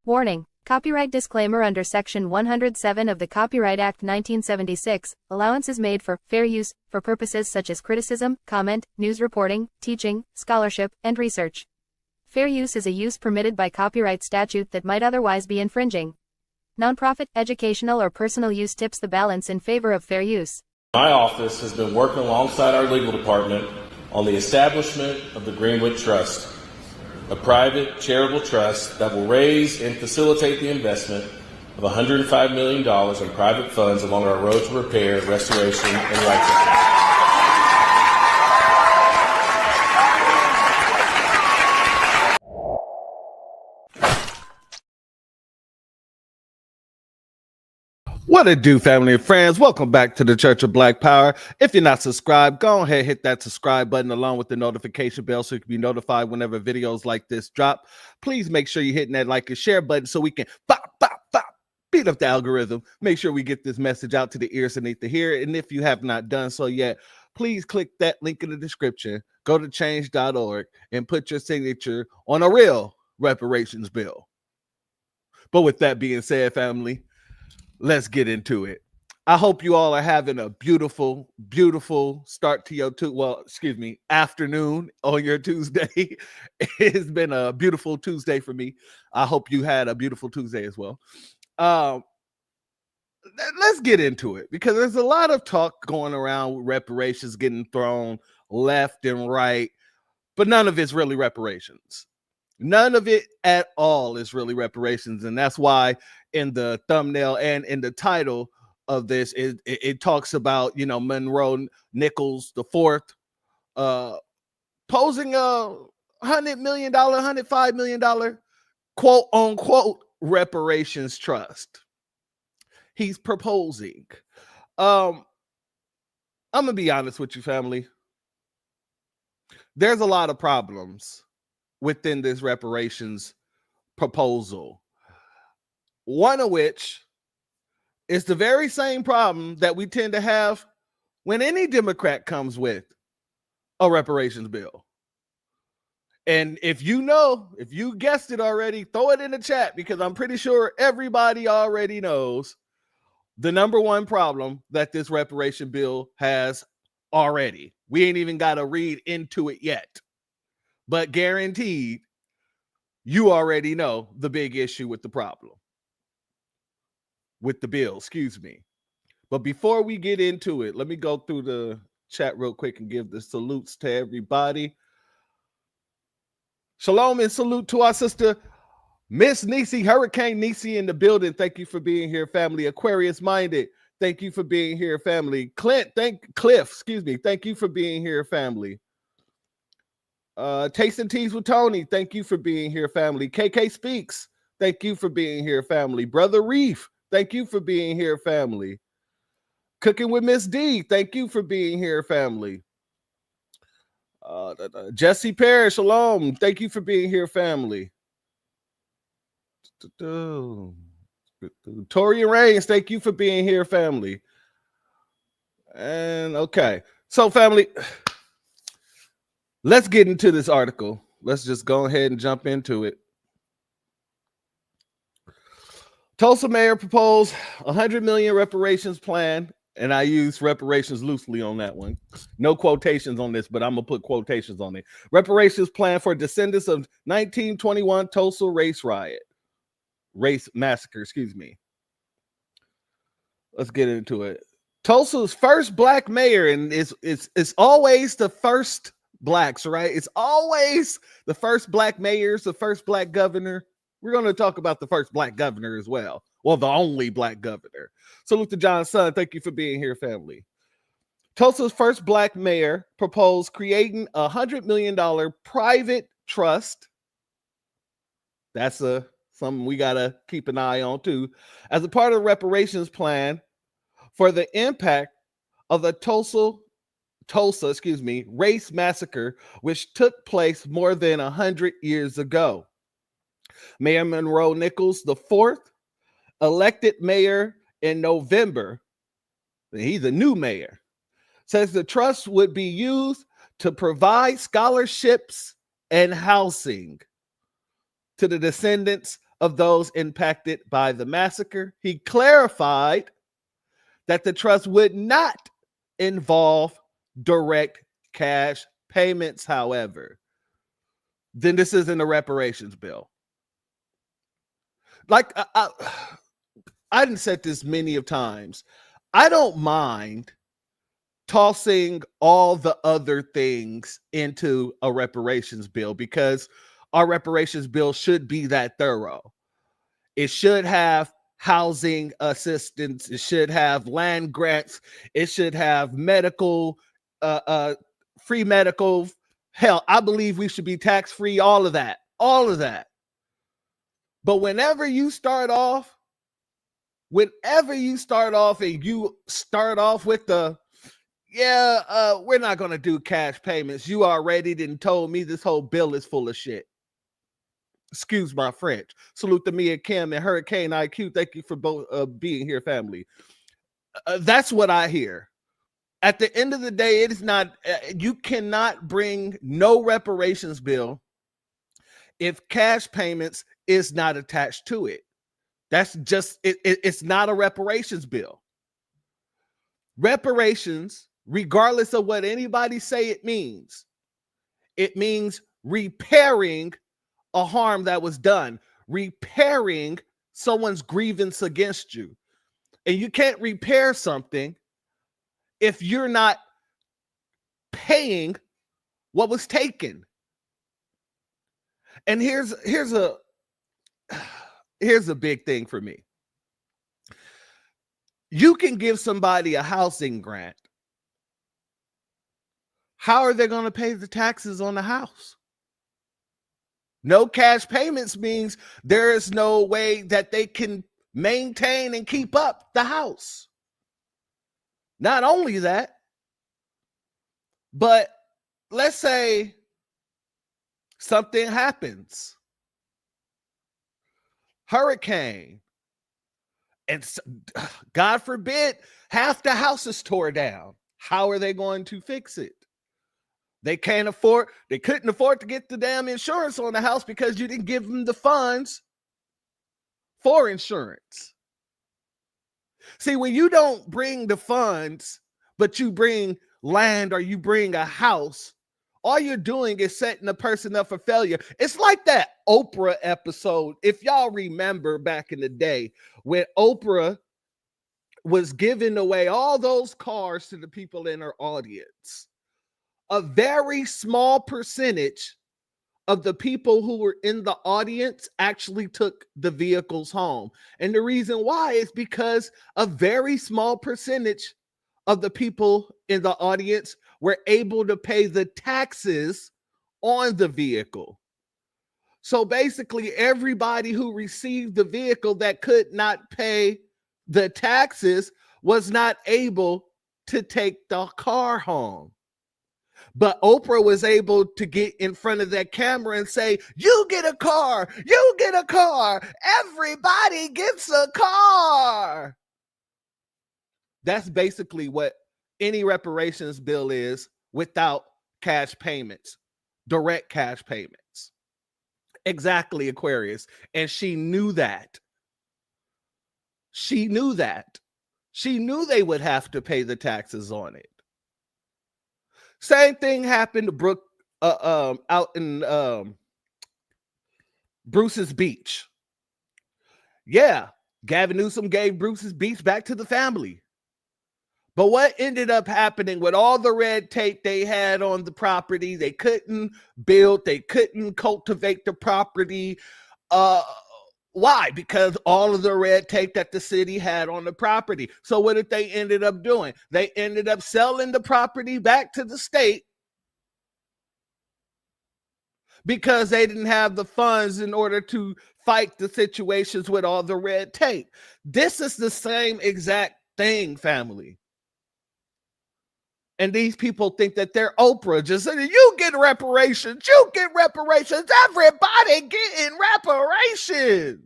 Warning: Copyright disclaimer under Section 107 of the Copyright Act 1976, allowance is made for fair use, for purposes such as criticism, comment, news reporting, teaching, scholarship, and research. Fair use is a use permitted by copyright statute that might otherwise be infringing. Nonprofit, educational, or personal use tips the balance in favor of fair use. My office has been working alongside our legal department on the establishment of the Greenwood Trust, a private charitable trust that will raise and facilitate the investment of $105 million in private funds along our road to repair, restoration, and righteousness. What it do, family and friends? Welcome back to the Church of Black Power. If you're not subscribed, go ahead, hit that subscribe button along with the notification bell so you can be notified whenever videos like this drop. Please make sure you're hitting that like and share button so we can beat up the algorithm. Make sure we get this message out to the ears that need to hear it. And if you have not done so yet, please click that link in the description, go to change.org and put your signature on a real reparations bill. But with that being said, family, let's get into it. I hope you all are having a beautiful, beautiful start to your afternoon on your Tuesday. It's been a beautiful Tuesday for me. I hope you had a beautiful Tuesday as well. Let's get into it because there's a lot of talk going around with reparations getting thrown left and right. but none of it's really reparations. None of it at all is really reparations. And that's why in the thumbnail and in the title of this, it talks about, you know, Monroe Nichols the fourth posing a $100 million, $105 million quote unquote reparations trust. He's proposing. I'm gonna be honest with you, family. There's a lot of problems within this reparations proposal. One of which is the very same problem that we tend to have when any Democrat comes with a reparations bill. And if you know, if you guessed it already, throw it in the chat, because I'm pretty sure everybody already knows the number one problem that this reparation bill has already. We ain't even got to read into it yet, but guaranteed you already know the big issue with the problem, with the bill, excuse me. But before we get into it, let me go through the chat real quick and give the salutes to everybody. Shalom and salute to our sister Miss Nisi, Hurricane Nisi in the building. Thank you for being here, family. Aquarius Minded, thank you for being here, family. Cliff, excuse me, thank you for being here, family. Tasting Teas with Tony, thank you for being here, family. KK Speaks, thank you for being here, family. Brother Reef, thank you for being here, family. Cooking with Miss D, thank you for being here, family. Jesse Parrish, shalom, thank you for being here, family. Tori Reigns, thank you for being here, family. And okay, so family, let's get into this article. Let's just go ahead and jump into it. Tulsa mayor proposed $100 million reparations plan, and I use reparations loosely on that one. No quotations on this, but I'm gonna put quotations on it. Reparations plan for descendants of 1921 Tulsa race massacre, excuse me. Let's get into it. Tulsa's first black mayor, and it's always the first blacks, right? It's always the first black mayors, the first black governor. We're going to talk about the first black governor as well. Well, the only black governor. Salute to John's son. Thank you for being here, family. Tulsa's first black mayor proposed creating a $100 million private trust. That's something we got to keep an eye on too, as a part of the reparations plan for the impact of the Tulsa, race massacre, which took place more than 100 years ago. Mayor Monroe Nichols the fourth, elected mayor in November, he's a new mayor, says the trust would be used to provide scholarships and housing to the descendants of those impacted by the massacre. He clarified that the trust would not involve direct cash payments, however. Then this isn't a reparations bill. Like I didn't said this many of times. I don't mind tossing all the other things into a reparations bill, because our reparations bill should be that thorough. It should have housing assistance. It should have land grants. It should have medical, free medical. Hell, I believe we should be tax-free, all of that. But whenever you start off and you start off with the, we're not going to do cash payments. You already didn't told me this whole bill is full of shit. Excuse my French. Salute to Mia Kim and Hurricane IQ. Thank you for both being here, family. That's what I hear. At the end of the day, it is not, you cannot bring no reparations bill if cash payments is not attached to it. That's just, it's not a reparations bill. Reparations, regardless of what anybody say it means repairing a harm that was done, repairing someone's grievance against you. And you can't repair something if you're not paying what was taken. And here's a big thing for me. You can give somebody a housing grant. How are they going to pay the taxes on the house? No cash payments means there is no way that they can maintain and keep up the house. Not only that, but let's say something happens, hurricane, and God forbid, half the house is tore down. How are they going to fix it? They couldn't afford to get the damn insurance on the house because you didn't give them the funds for insurance. See, when you don't bring the funds, but you bring land or you bring a house, all you're doing is setting a person up for failure. It's like that Oprah episode. If y'all remember back in the day when Oprah was giving away all those cars to the people in her audience, a very small percentage of the people who were in the audience actually took the vehicles home. And the reason why is because a very small percentage of the people in the audience were able to pay the taxes on the vehicle. So basically, everybody who received the vehicle that could not pay the taxes was not able to take the car home. But Oprah was able to get in front of that camera and say, you get a car, you get a car, everybody gets a car. That's basically what any reparations bill is without cash payments, direct cash payments. Exactly, Aquarius. And she knew that. She knew that. She knew they would have to pay the taxes on it. Same thing happened to Brooke out in Bruce's Beach. Yeah, Gavin Newsom gave Bruce's Beach back to the family. But what ended up happening with all the red tape they had on the property, they couldn't build, they couldn't cultivate the property. Why? Because all of the red tape that the city had on the property. So what did they ended up doing? They ended up selling the property back to the state because they didn't have the funds in order to fight the situations with all the red tape. This is the same exact thing, family. And these people think that they're Oprah, just saying, you get reparations, everybody getting reparations.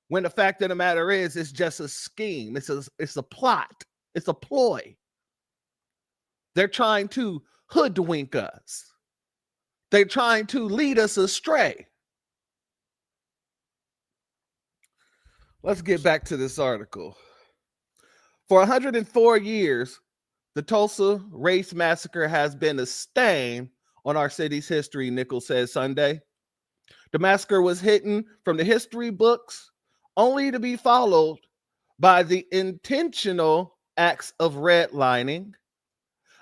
When the fact of the matter is, it's just a scheme. It's a plot. It's a ploy. They're trying to hoodwink us. They're trying to lead us astray. Let's get back to this article. For 104 years, the Tulsa race massacre has been a stain on our city's history, Nichols said Sunday. The massacre was hidden from the history books, only to be followed by the intentional acts of redlining,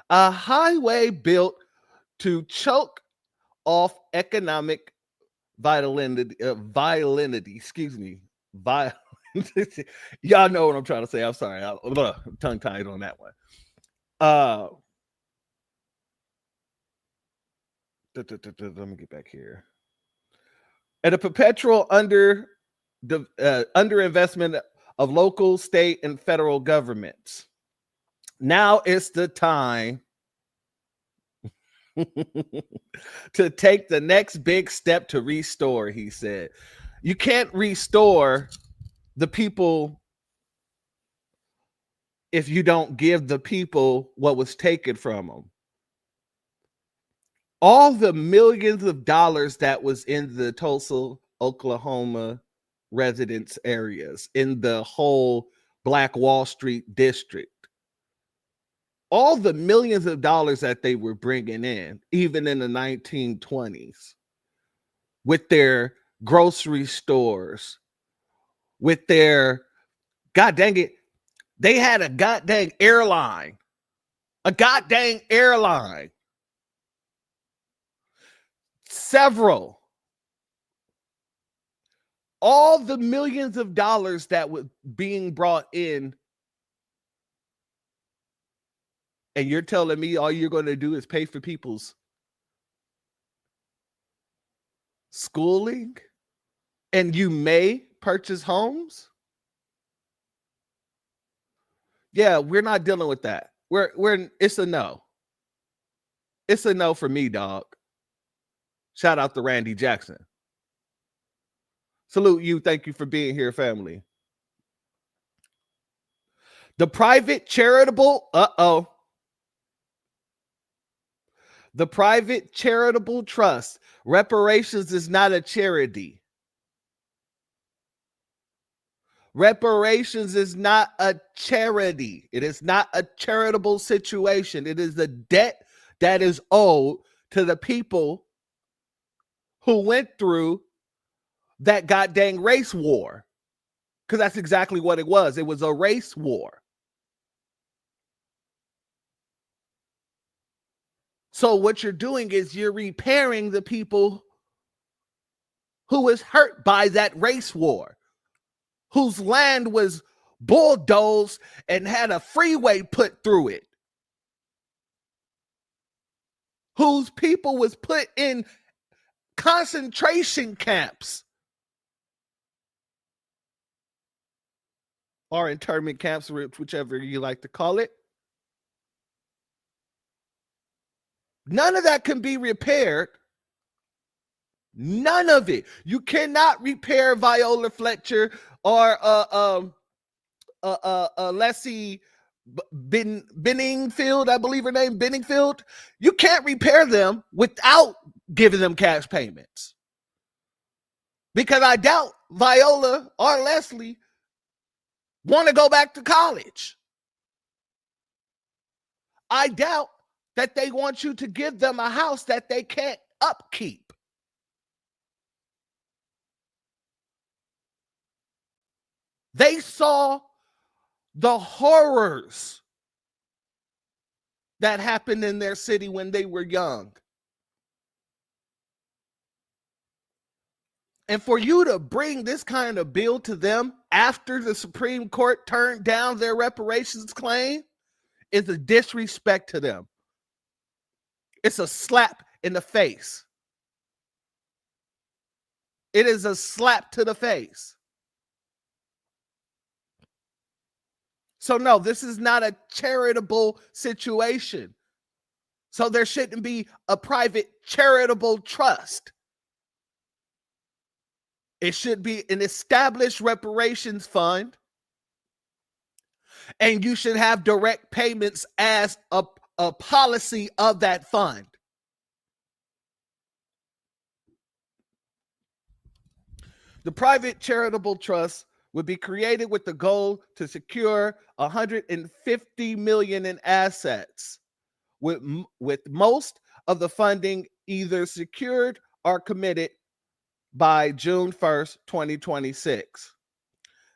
a highway built to choke off economic vitality. Y'all know what I'm trying to say. I'm sorry. I'm tongue-tied on that one. Let me get back here. And a perpetual underinvestment of local, state, and federal governments. Now it's the time to take the next big step to restore, he said. You can't restore the people if you don't give the people what was taken from them. All the millions of dollars that was in the Tulsa, Oklahoma residence areas, in the whole Black Wall Street district, all the millions of dollars that they were bringing in, even in the 1920s, with their grocery stores, with their, god dang it, they had a goddamn airline. Several. All the millions of dollars that was being brought in, and you're telling me all you're going to do is pay for people's schooling, and you may purchase homes? Yeah, we're not dealing with that. It's a no. It's a no for me, dog. Shout out to Randy Jackson. Salute you. Thank you for being here, family. The private charitable, the private charitable trust. Reparations is not a charity. Reparations is not a charity. It is not a charitable situation. It is the debt that is owed to the people who went through that goddamn race war. Because that's exactly what it was. It was a race war. So what you're doing is you're repairing the people who was hurt by that race war, whose land was bulldozed and had a freeway put through it, whose people was put in concentration camps or internment camps, whichever you like to call it. None of that can be repaired. None of it. You cannot repair Viola Fletcher or Leslie Benningfield, I believe her name, Benningfield. You can't repair them without giving them cash payments. Because I doubt Viola or Leslie want to go back to college. I doubt that they want you to give them a house that they can't upkeep. They saw the horrors that happened in their city when they were young. And for you to bring this kind of bill to them after the Supreme Court turned down their reparations claim is a disrespect to them. It's a slap in the face. It is a slap to the face. So no, this is not a charitable situation. So there shouldn't be a private charitable trust. It should be an established reparations fund. And you should have direct payments as a policy of that fund. The private charitable trust would be created with the goal to secure $150 million in assets, with most of the funding either secured or committed by June 1st, 2026.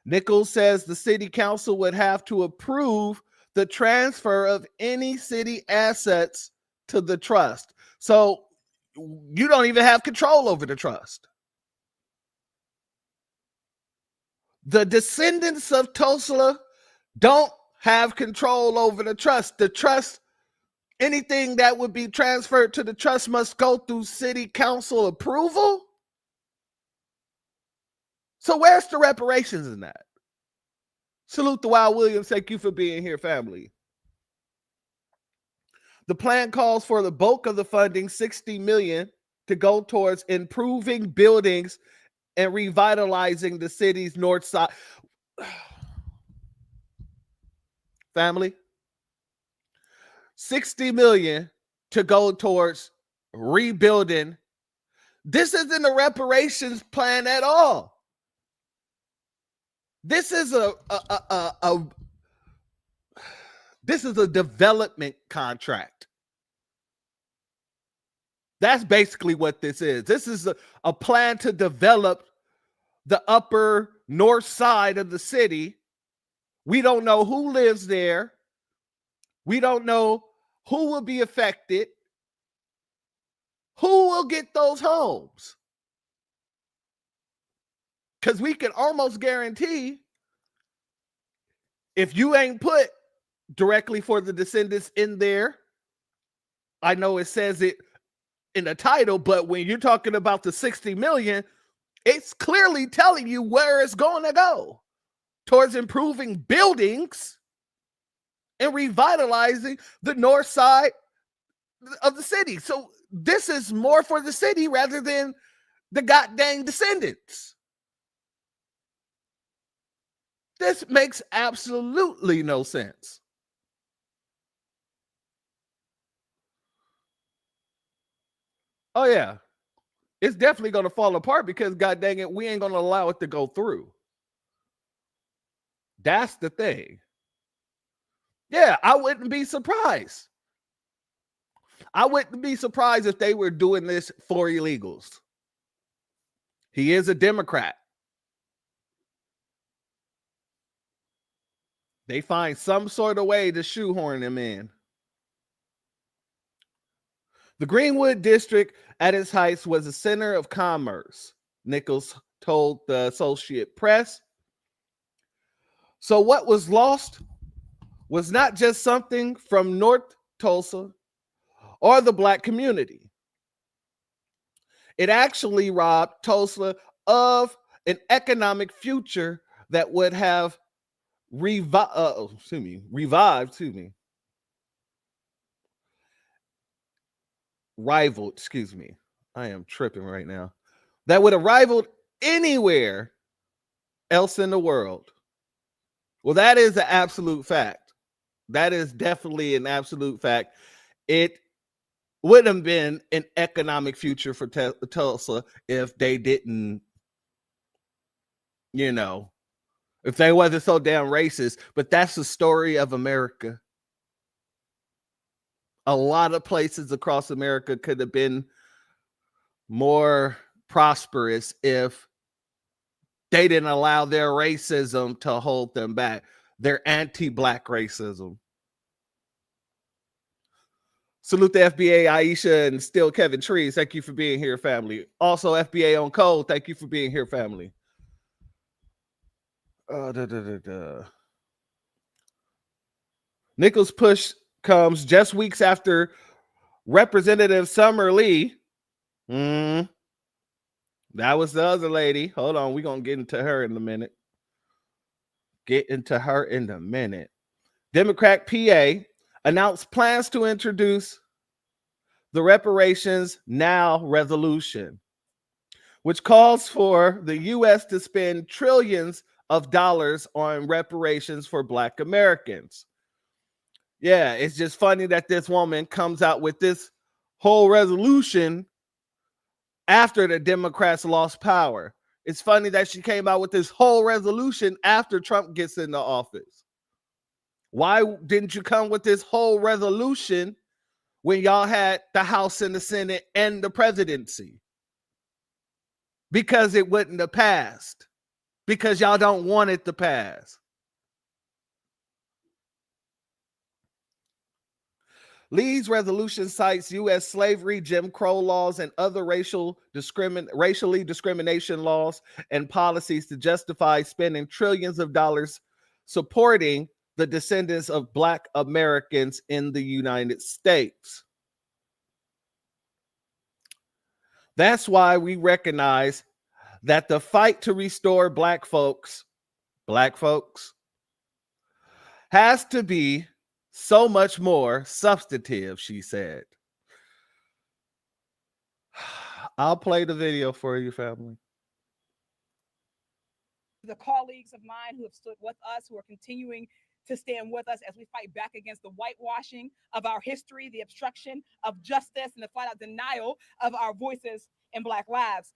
Nichols says the city council would have to approve the transfer of any city assets to the trust. So you don't even have control over the trust. The descendants of Tulsa don't have control over the trust. The trust, anything that would be transferred to the trust must go through city council approval. So where's the reparations in that? Salute to Wild Williams. Thank you for being here, family. The plan calls for the bulk of the funding, $60 million, to go towards improving buildings and revitalizing the city's north side. Family, $60 million to go towards rebuilding. This isn't a reparations plan at all. This is a development contract. That's basically what this is. This is a plan to develop the upper north side of the city. We don't know who lives there. We don't know who will be affected. Who will get those homes? Because we can almost guarantee if you ain't put directly for the descendants in there, I know it says it in the title, but when you're talking about the 60 million, it's clearly telling you where it's going to go towards improving buildings and revitalizing the north side of the city. So this is more for the city rather than the goddamn descendants. This makes absolutely no sense. Oh yeah, it's definitely going to fall apart because god dang it, we ain't going to allow it to go through. That's the thing. Yeah, I wouldn't be surprised. I wouldn't be surprised if they were doing this for illegals. He is a Democrat. They find some sort of way to shoehorn him in. The Greenwood District at its height was a center of commerce, Nichols told the Associated Press. So what was lost was not just something from North Tulsa or the Black community. It actually robbed Tulsa of an economic future that would have rivaled, I am tripping right now. That would have rivaled anywhere else in the world. Well, that is an absolute fact. That is definitely an absolute fact. It would have been an economic future for Tulsa if they didn't, if they wasn't so damn racist. But that's the story of America. A lot of places across America could have been more prosperous if they didn't allow their racism to hold them back, their anti-Black racism. Salute the FBA, Aisha, and still Kevin Trees. Thank you for being here, family. Also, FBA on Code. Thank you for being here, family. Nichols' push comes just weeks after Representative Summer Lee. That was the other lady. Hold on. We're going to get into her in a minute. Democrat PA announced plans to introduce the Reparations Now resolution, which calls for the U.S. to spend trillions of dollars on reparations for Black Americans. Yeah, it's just funny that this woman comes out with this whole resolution after the Democrats lost power. It's funny that she came out with this whole resolution after Trump gets into office. Why didn't you come with this whole resolution when y'all had the House and the Senate and the presidency? Because it wouldn't have passed. Because y'all don't want it to pass. Lee's resolution cites U.S. slavery, Jim Crow laws, and other racially discrimination laws and policies to justify spending trillions of dollars supporting the descendants of Black Americans in the United States. That's why we recognize that the fight to restore Black folks has to be so much more substantive, she said. I'll play the video for you, family. The colleagues of mine who have stood with us, who are continuing to stand with us as we fight back against the whitewashing of our history, the obstruction of justice, and the flat out denial of our voices in Black lives.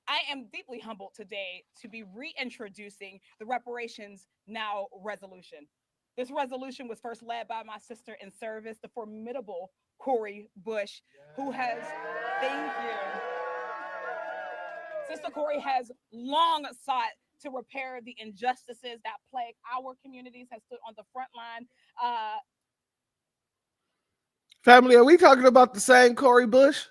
I am deeply humbled today to be reintroducing the Reparations Now resolution. This resolution was first led by my sister in service, the formidable Cori Bush, who has, thank you. Sister Cori has long sought to repair the injustices that plague our communities, has stood on the front line. Family, are we talking about the same Cori Bush?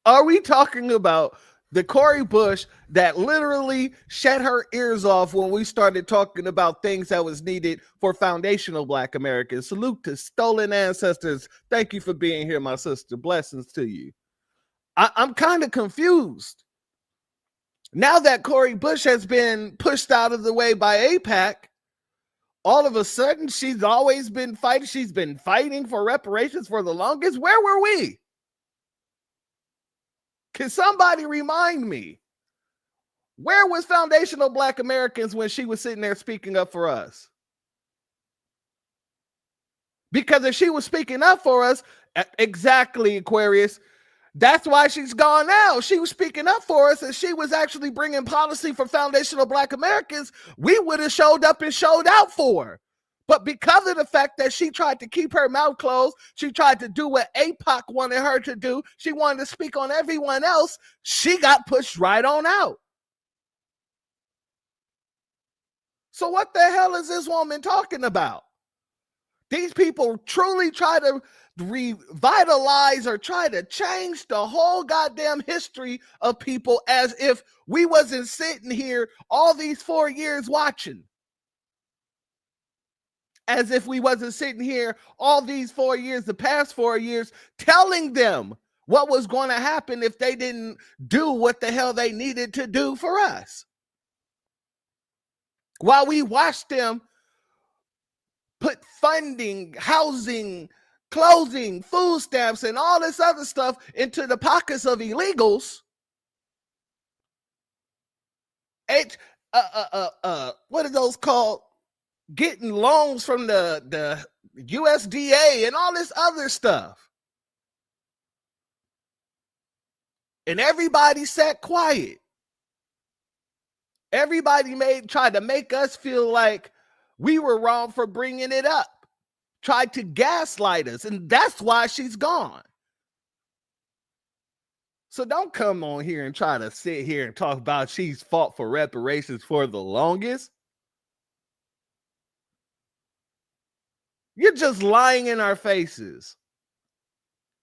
Are we talking about the Cori Bush that literally shut her ears off when we started talking about things that was needed for foundational Black Americans? Salute to stolen ancestors. Thank you for being here, my sister. Blessings to you. I'm kind of confused. Now that Cori Bush has been pushed out of the way by AIPAC, all of a sudden she's always been fighting. She's been fighting for reparations for the longest. Where were we? Can somebody remind me? Where was foundational Black Americans when she was sitting there speaking up for us? Because if she was speaking up for us, exactly, Aquarius, that's why she's gone now. She was speaking up for us and she was actually bringing policy for foundational Black Americans. We would have showed up and showed out for her. But because of the fact that she tried to keep her mouth closed, she tried to do what AIPAC wanted her to do. She wanted to speak on everyone else. She got pushed right on out. So what the hell is this woman talking about? These people truly try to revitalize or try to change the whole goddamn history of people as if we wasn't sitting here all these 4 years watching. As if we wasn't sitting here all these 4 years, the past 4 years, telling them what was going to happen if they didn't do what the hell they needed to do for us. While we watched them put funding, housing, clothing, food stamps, and all this other stuff into the pockets of illegals. What are those called? Getting loans from the USDA and all this other stuff. And everybody sat quiet. Everybody tried to make us feel like we were wrong for bringing it up. Tried to gaslight us, and that's why she's gone. So don't come on here and try to sit here and talk about she's fought for reparations for the longest. You're just lying in our faces.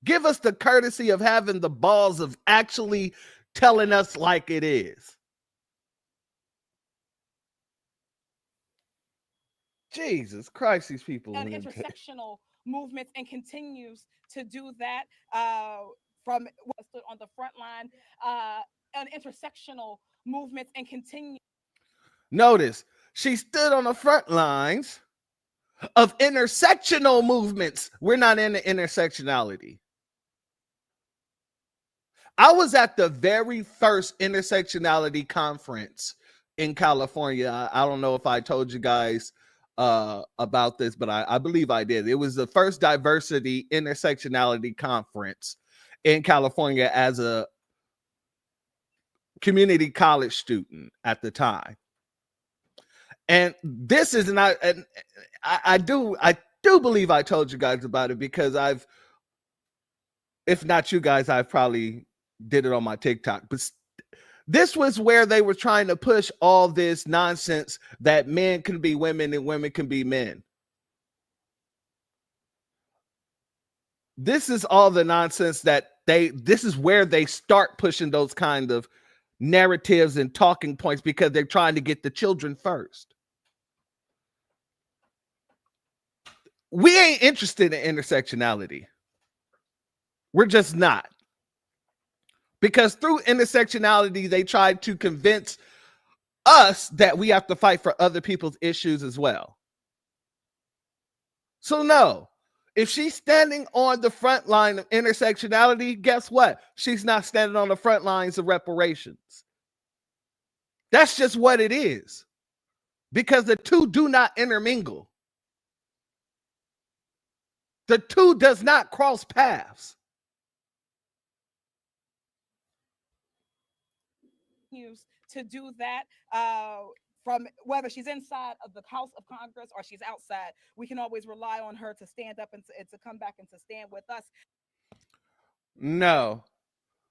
Give us the courtesy of having the balls of actually telling us like it is. Jesus Christ, these people. And intersectional movements, and continues to do that from what stood on the front line, and intersectional movements, and continue. Notice, she stood on the front lines of intersectional movements. We're not in the intersectionality. I was at the very first intersectionality conference in California. I don't know if I told you guys about this, but I believe I did. It was the first diversity intersectionality conference in California as a community college student at the time. And this is not, and I do believe I told you guys about it, because if not you guys, I probably did it on my TikTok. But this was where they were trying to push all this nonsense that men can be women and women can be men. This is all the nonsense that this is where they start pushing those kind of narratives and talking points, because they're trying to get the children first. We ain't interested in intersectionality. We're just not. Because through intersectionality, they tried to convince us that we have to fight for other people's issues as well. So no, if she's standing on the front line of intersectionality, guess what? She's not standing on the front lines of reparations. That's just what it is. Because the two do not intermingle. The two does not cross paths. To do that from whether she's inside of the House of Congress or she's outside, we can always rely on her to stand up and to come back and to stand with us. No.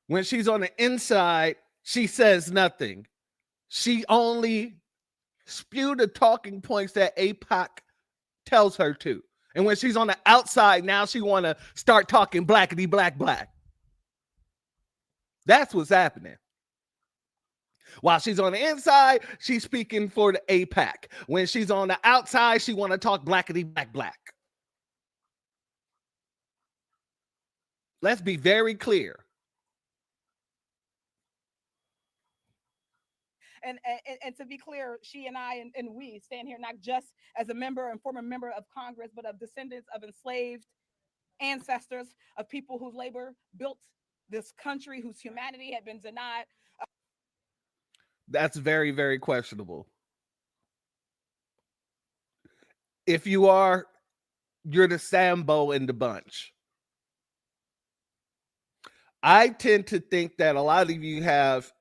When she's on the inside, she says nothing. She only spew the talking points that AIPAC tells her to. And when she's on the outside, now she want to start talking blackity black black. That's what's happening. While she's on the inside, she's speaking for the APAC. When she's on the outside, she want to talk blackity black. Let's be very clear. And to be clear, she and I and we stand here not just as a member and former member of Congress, but of descendants of enslaved ancestors, of people whose labor built this country, whose humanity had been denied. That's very, very questionable. If you are, you're the Sambo in the bunch. I tend to think that a lot of you have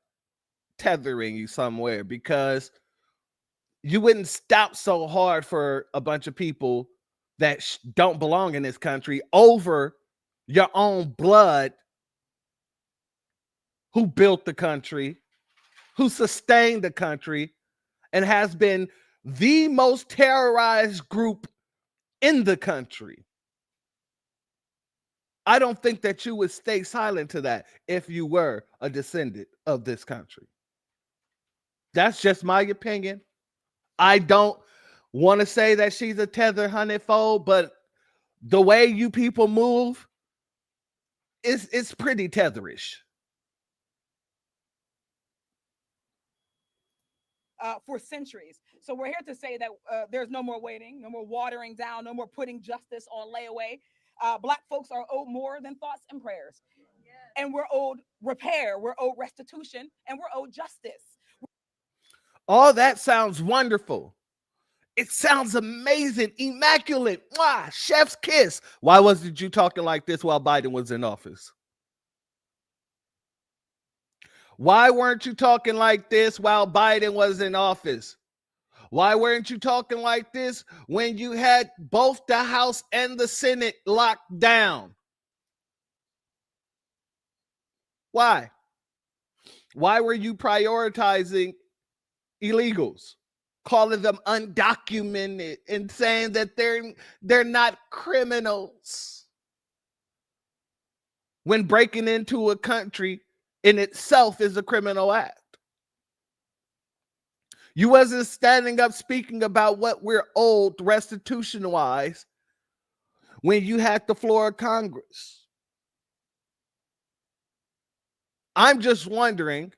tethering you somewhere, because you wouldn't stop so hard for a bunch of people that don't belong in this country over your own blood, who built the country, who sustained the country, and has been the most terrorized group in the country. I don't think that you would stay silent to that if you were a descendant of this country. That's just my opinion. I don't want to say that she's a tether hundredfold, but the way you people move is pretty tetherish. For centuries. So we're here to say that there's no more waiting, no more watering down, no more putting justice on layaway. Black folks are owed more than thoughts and prayers. And we're owed repair, we're owed restitution, and we're owed justice. All that sounds wonderful. It sounds amazing, immaculate. Mwah, chef's kiss. Why wasn't you talking like this while Biden was in office? Why weren't you talking like this while Biden was in office? Why weren't you talking like this when you had both the House and the Senate locked down? Why? Why were you prioritizing illegals, calling them undocumented, and saying that they're not criminals, when breaking into a country in itself is a criminal act? You wasn't standing up speaking about what we're owed restitution-wise when you had the floor of Congress. I'm just wondering,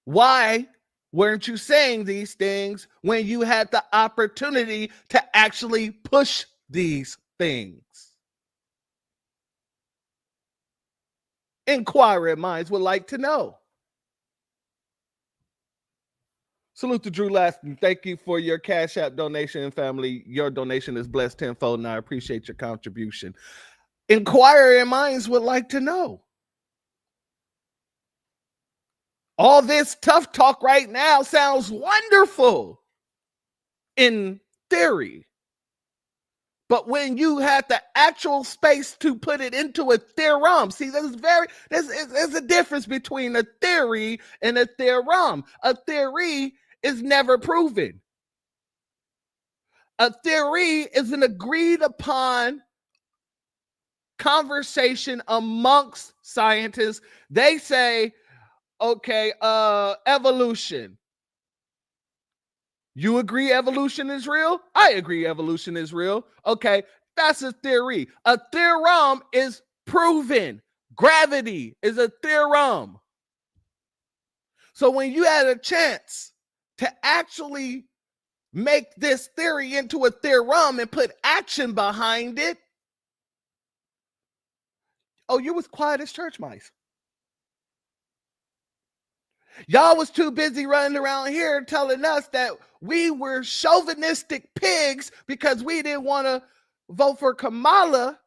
why weren't you saying these things when you had the opportunity to actually push these things? Inquiring minds would like to know. Salute to Drew Laston. Thank you for your Cashapp donation, family. Your donation is blessed tenfold, and I appreciate your contribution. Inquiring minds would like to know. All this tough talk right now sounds wonderful in theory. But when you had the actual space to put it into a theorem, see, there's a difference between a theory and a theorem. A theory is never proven. A theory is an agreed upon conversation amongst scientists. They say, okay, evolution. You agree evolution is real? I agree evolution is real. Okay, that's a theory. A theorem is proven. Gravity is a theorem. So when you had a chance to actually make this theory into a theorem and put action behind it, oh, you was quiet as church mice. Y'all was too busy running around here telling us that we were chauvinistic pigs because we didn't want to vote for Kamala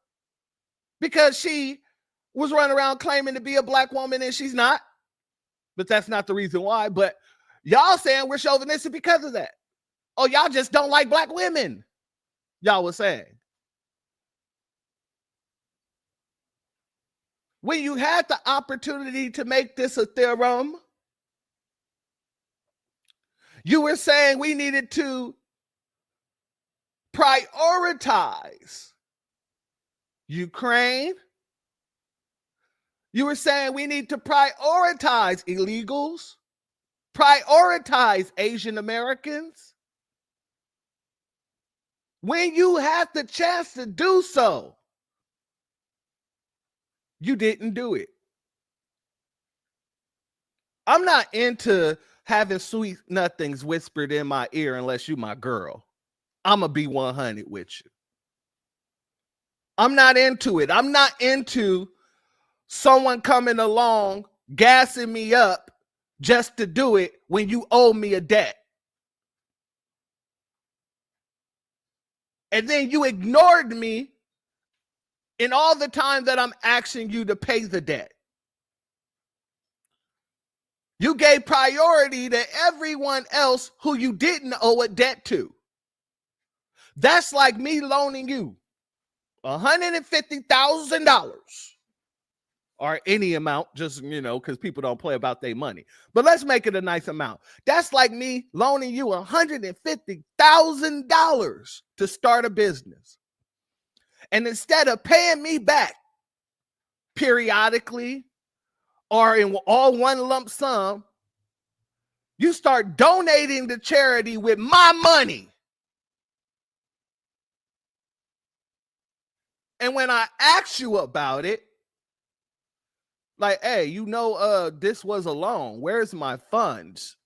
because she was running around claiming to be a black woman and she's not. But that's not the reason why. But y'all saying we're chauvinistic because of that. Oh, y'all just don't like black women, y'all was saying. When you had the opportunity to make this a theorem, you were saying we needed to prioritize Ukraine, You were saying we need to prioritize illegals, prioritize Asian Americans. When you had the chance to do so, you didn't do it. I'm not into having sweet nothings whispered in my ear unless you my girl. I'm going to be 100 with you. I'm not into it. I'm not into someone coming along, gassing me up just to do it when you owe me a debt. And then you ignored me in all the time that I'm asking you to pay the debt. You gave priority to everyone else who you didn't owe a debt to. That's like me loaning you $150,000 or any amount, just, because people don't play about their money. But let's make it a nice amount. That's like me loaning you $150,000 to start a business. And instead of paying me back periodically or in all one lump sum, you start donating to charity with my money. And when I ask you about it, like, hey, this was a loan. Where's my funds?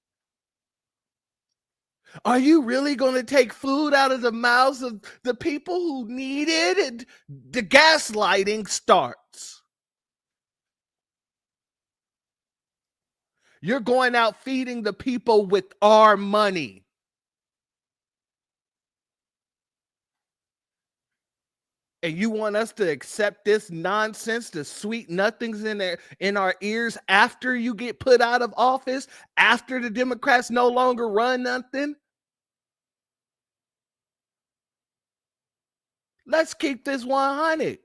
Are you really going to take food out of the mouths of the people who need it? And the gaslighting starts. You're going out feeding the people with our money. And you want us to accept this nonsense, the sweet nothings in our ears after you get put out of office, after the Democrats no longer run nothing? Let's keep this 100.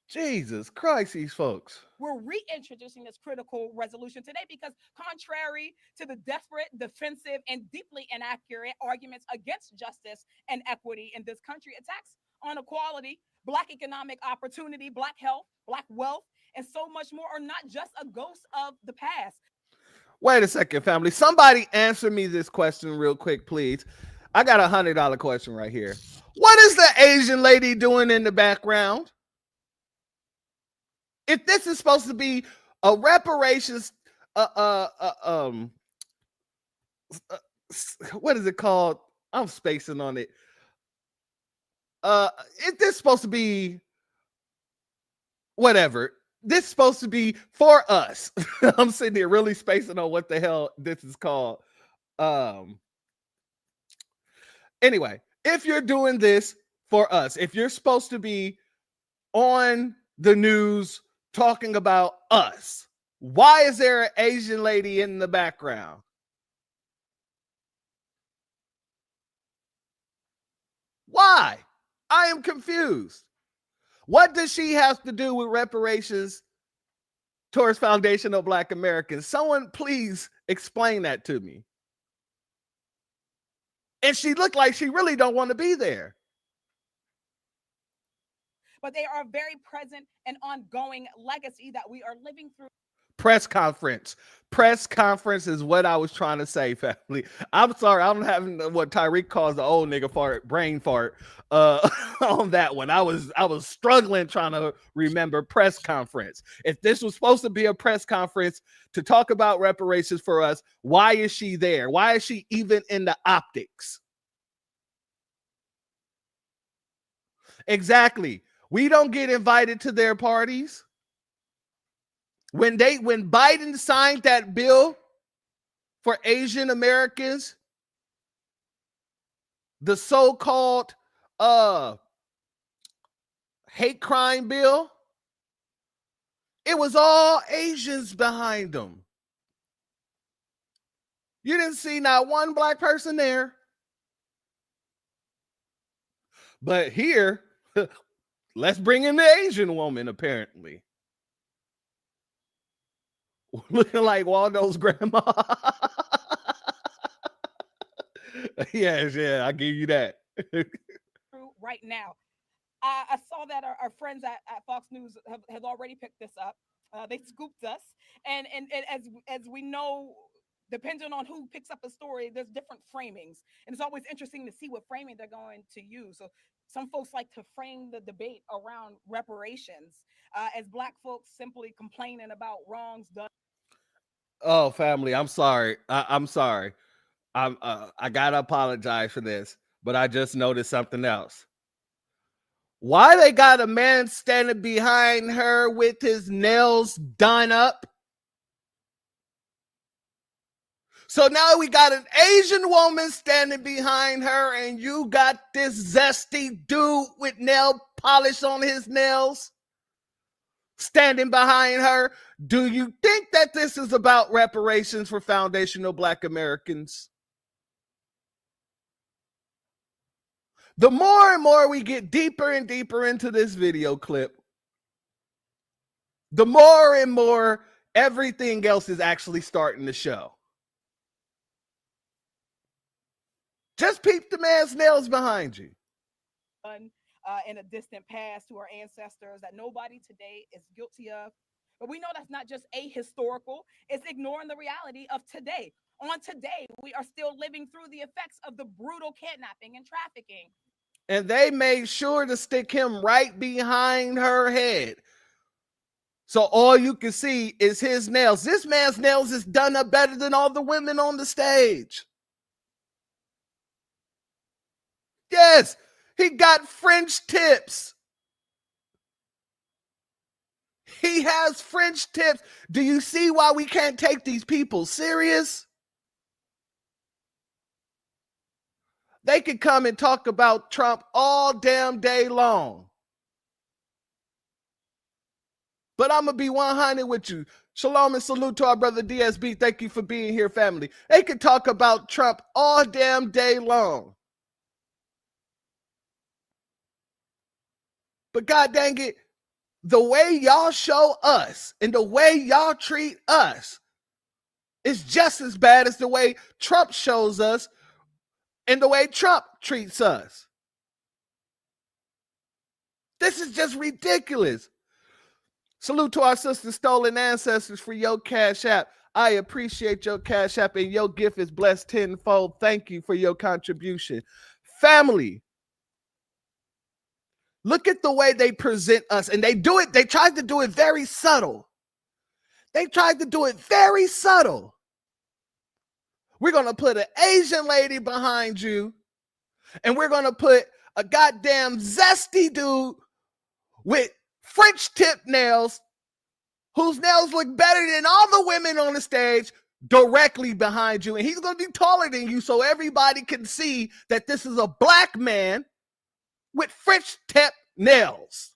Jesus Christ, these folks. We're reintroducing this critical resolution today because, contrary to the desperate, defensive, and deeply inaccurate arguments against justice and equity in this country, attacks on equality, Black economic opportunity, Black health, Black wealth, and so much more are not just a ghost of the past. Wait a second, family. Somebody answer me this question real quick, please. I got $100 question right here. What is the Asian lady doing in the background? If this is supposed to be a reparations, what is it called? I'm spacing on it. If this is supposed to be whatever, this is supposed to be for us. I'm sitting here really spacing on what the hell this is called. Anyway, if you're doing this for us, if you're supposed to be on the news talking about us, why is there an Asian lady in the background? Why? I am confused. What does she have to do with reparations towards foundational Black Americans? Someone please explain that to me. And she looked like she really don't want to be there. But they are a very present and ongoing legacy that we are living through. Press conference. Press conference is what I was trying to say, family. I'm sorry. I'm having what Tyreek calls the old nigga fart, brain fart, on that one. I was struggling trying to remember press conference. If this was supposed to be a press conference to talk about reparations for us, why is she there? Why is she even in the optics? Exactly. We don't get invited to their parties. When Biden signed that bill for Asian Americans, the so-called hate crime bill, it was all Asians behind them. You didn't see not one Black person there. But here, let's bring in the Asian woman, apparently. Looking like Waldo's grandma. Yes, yeah, I give you that. Right now. I saw that our friends at Fox News have already picked this up. They scooped us, and as we know, depending on who picks up a story, there's different framings, and it's always interesting to see what framing they're going to use. So some folks like to frame the debate around reparations as Black folks simply complaining about wrongs done. Oh, family, I'm sorry. I'm sorry. I gotta apologize for this, but I just noticed something else. Why they got a man standing behind her with his nails done up? So now we got an Asian woman standing behind her, and you got this zesty dude with nail polish on his nails standing behind her. Do you think that this is about reparations for foundational Black Americans? The more and more we get deeper and deeper into this video clip, the more and more everything else is actually starting to show. Just peep the man's nails behind you. In a distant past to our ancestors that nobody today is guilty of. But we know that's not just ahistorical, it's ignoring the reality of today. On today, we are still living through the effects of the brutal kidnapping and trafficking. And they made sure to stick him right behind her head. So all you can see is his nails. This man's nails is done up better than all the women on the stage. Yes, he got French tips. He has French tips. Do you see why we can't take these people serious? They could come and talk about Trump all damn day long. But I'm going to be 100 with you. Shalom and salute to our brother DSB. Thank you for being here, family. They could talk about Trump all damn day long. But God dang it, the way y'all show us and the way y'all treat us is just as bad as the way Trump shows us and the way Trump treats us. This is just ridiculous. Salute to our sister Stolen Ancestors for your Cashapp. I appreciate your Cashapp, and your gift is blessed tenfold. Thank you for your contribution. Family, look at the way they present us, and they tried to do it very subtle. They tried to do it very subtle. We're going to put an Asian lady behind you, and we're going to put a goddamn zesty dude with French tip nails, whose nails look better than all the women on the stage, directly behind you. And he's going to be taller than you so everybody can see that this is a Black man with French tip nails.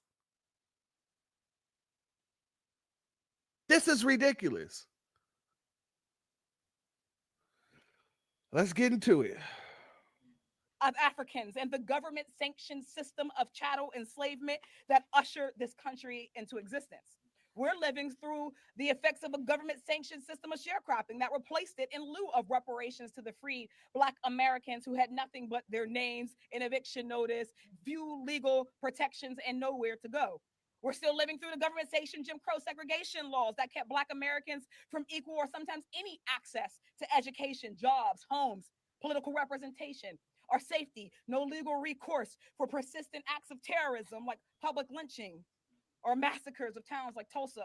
This is ridiculous. Let's get into it. Of Africans and the government sanctioned system of chattel enslavement that ushered this country into existence. We're living through the effects of a government sanctioned system of sharecropping that replaced it in lieu of reparations to the free Black Americans who had nothing but their names, an eviction notice, few legal protections, and nowhere to go. We're still living through the government sanctioned Jim Crow segregation laws that kept Black Americans from equal or sometimes any access to education, jobs, homes, political representation, or safety, no legal recourse for persistent acts of terrorism like public lynching or massacres of towns like Tulsa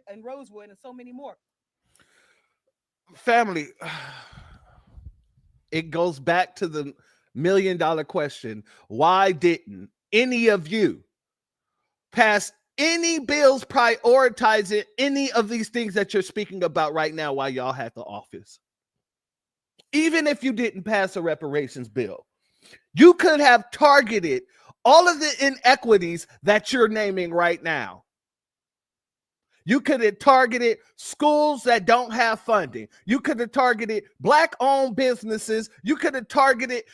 and Rosewood and so many more. Family, it goes back to the $1 million question. Why didn't any of you pass any bills prioritizing any of these things that you're speaking about right now while y'all had the office? Even if you didn't pass a reparations bill, you could have targeted all of the inequities that you're naming right now. You could have targeted schools that don't have funding. You could have targeted Black-owned businesses. You could have targeted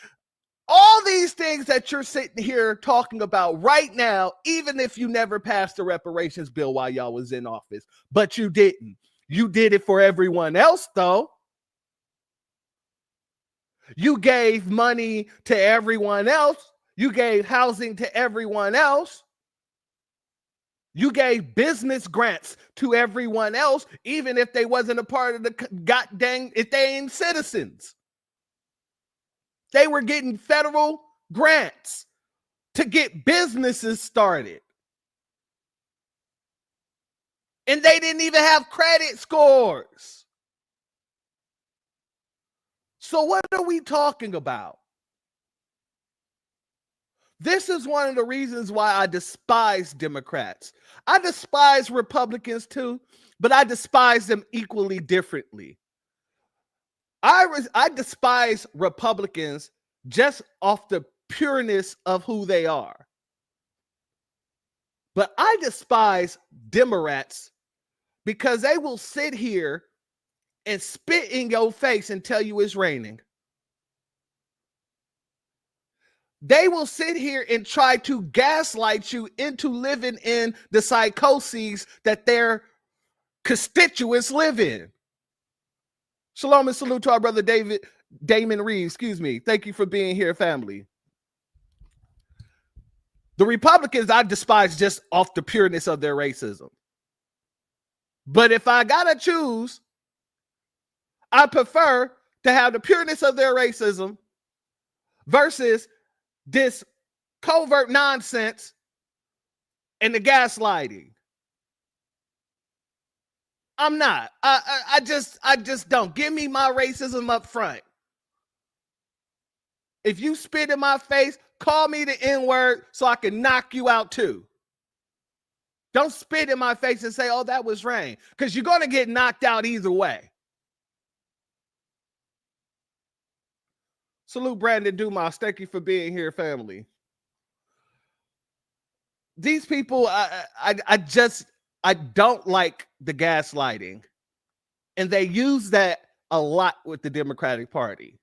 all these things that you're sitting here talking about right now, even if you never passed a reparations bill while y'all was in office. But you didn't. You did it for everyone else, though. You gave money to everyone else. You gave housing to everyone else. You gave business grants to everyone else, even if they wasn't a part of the goddamn, if they ain't citizens. They were getting federal grants to get businesses started. And they didn't even have credit scores. So what are we talking about? This is one of the reasons why I despise Democrats. I despise Republicans too, but I despise them equally differently. I despise Republicans just off the pureness of who they are. But I despise Democrats because they will sit here and spit in your face and tell you it's raining. They will sit here and try to gaslight you into living in the psychoses that their constituents live in. Shalom and salute to our brother Damon Reeves. Excuse me. Thank you for being here, family. The Republicans I despise just off the pureness of their racism. But if I gotta choose, I prefer to have the pureness of their racism versus this covert nonsense and the gaslighting. I'm not. I just don't. Give me my racism up front. If you spit in my face, call me the N-word so I can knock you out too. Don't spit in my face and say, oh, that was rain, because you're going to get knocked out either way. Salute Brandon Dumas. Thank you for being here, family. These people, I don't like the gaslighting. And they use that a lot with the Democratic Party.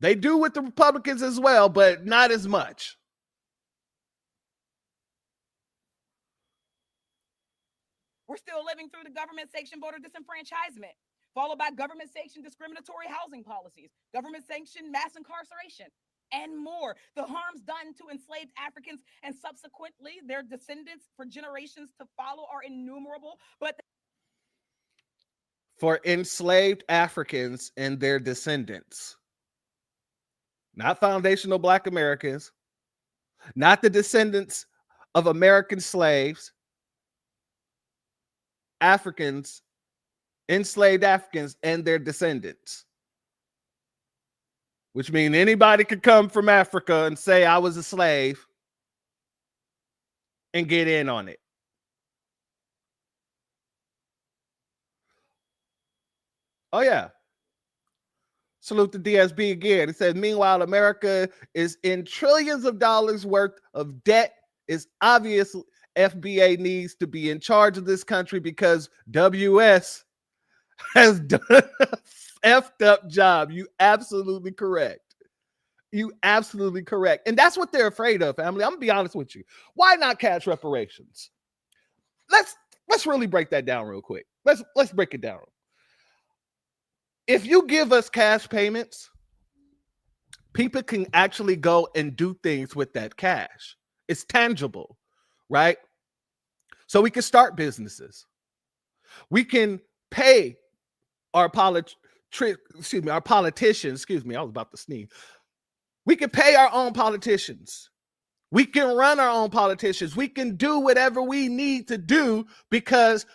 They do with the Republicans as well, but not as much. We're still living through the government-sanctioned voter disenfranchisement, followed by government-sanctioned discriminatory housing policies, government-sanctioned mass incarceration, and more. The harms done to enslaved Africans and subsequently their descendants for generations to follow are innumerable. But for enslaved Africans and their descendants, not foundational Black Americans, not the descendants of American slaves, Africans, enslaved Africans and their descendants. Which means anybody could come from Africa and say I was a slave and get in on it. Oh yeah. Salute to DSB again. It says, meanwhile, America is in trillions of dollars worth of debt. It's obvious FBA needs to be in charge of this country because WS has done a effed up job. You absolutely correct. You absolutely correct. And that's what they're afraid of, family. I'm gonna be honest with you. Why not cash reparations? Let's really break that down real quick. Let's break it down. If you give us cash payments, people can actually go and do things with that cash. It's tangible, right? So we can start businesses. We can pay our politicians. I was about to sneeze. We can pay our own politicians. We can run our own politicians. We can do whatever we need to do because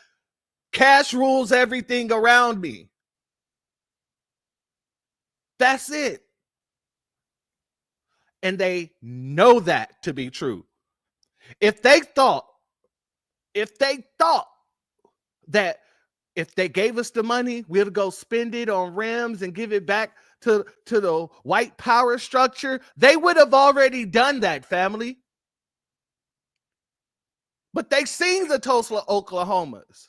cash rules everything around me. That's it. And they know that to be true. If they thought that if they gave us the money, we'd go spend it on rims and give it back to the white power structure, they would have already done that, family. But they seen the Tulsa, Oklahomas.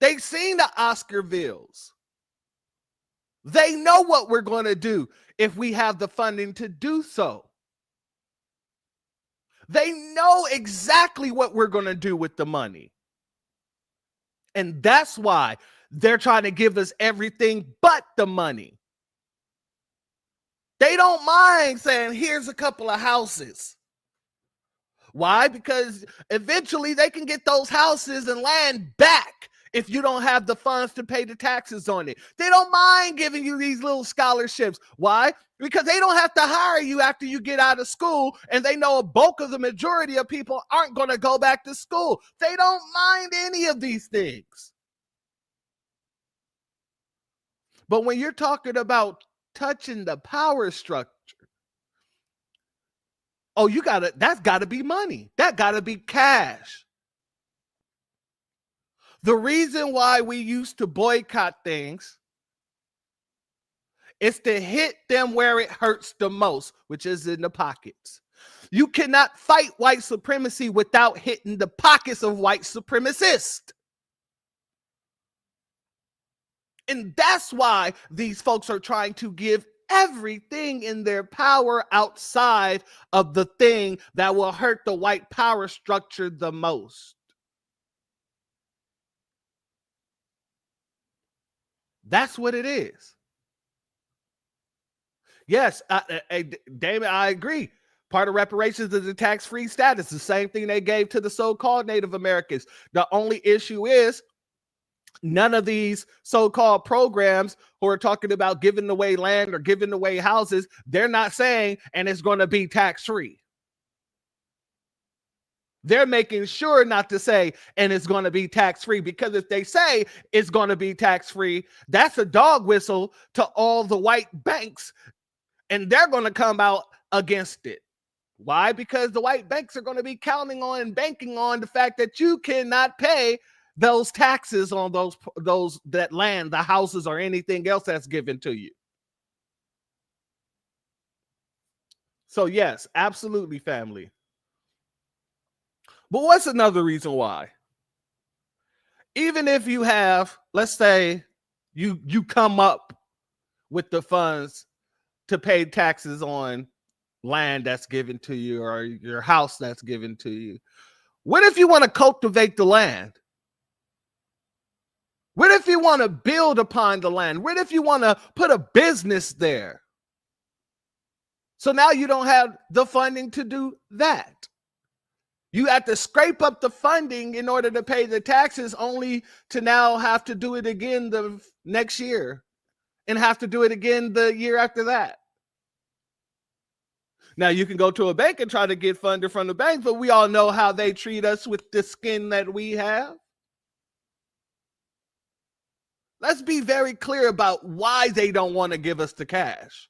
They seen the Oscarvilles. They know what we're going to do if we have the funding to do so. They know exactly what we're going to do with the money. And that's why they're trying to give us everything but the money. They don't mind saying, here's a couple of houses. Why? Because eventually they can get those houses and land back if you don't have the funds to pay the taxes on it. They don't mind giving you these little scholarships. Why? Because they don't have to hire you after you get out of school, and they know a bulk of the majority of people aren't going to go back to school. They don't mind any of these things. But when you're talking about touching the power structure, oh, that's gotta be money. That gotta be cash. The reason why we used to boycott things is to hit them where it hurts the most, which is in the pockets. You cannot fight white supremacy without hitting the pockets of white supremacists. And that's why these folks are trying to give everything in their power outside of the thing that will hurt the white power structure the most. That's what it is. Yes, Damon, I agree. Part of reparations is the tax-free status, the same thing they gave to the so-called Native Americans. The only issue is none of these so-called programs who are talking about giving away land or giving away houses, they're not saying, and it's going to be tax-free. They're making sure not to say, and it's going to be tax-free, because if they say it's going to be tax-free, that's a dog whistle to all the white banks, and they're going to come out against it. Why? Because the white banks are going to be counting on and banking on the fact that you cannot pay those taxes on that land, the houses, or anything else that's given to you. So yes, absolutely, family. But what's another reason why? Even if you have, let's say you come up with the funds to pay taxes on land that's given to you or your house that's given to you, what if you want to cultivate the land? What if you want to build upon the land? What if you want to put a business there? So now you don't have the funding to do that. You have to scrape up the funding in order to pay the taxes, only to now have to do it again the next year and have to do it again the year after that. Now you can go to a bank and try to get funded from the bank, but we all know how they treat us with the skin that we have. Let's be very clear about why they don't want to give us the cash.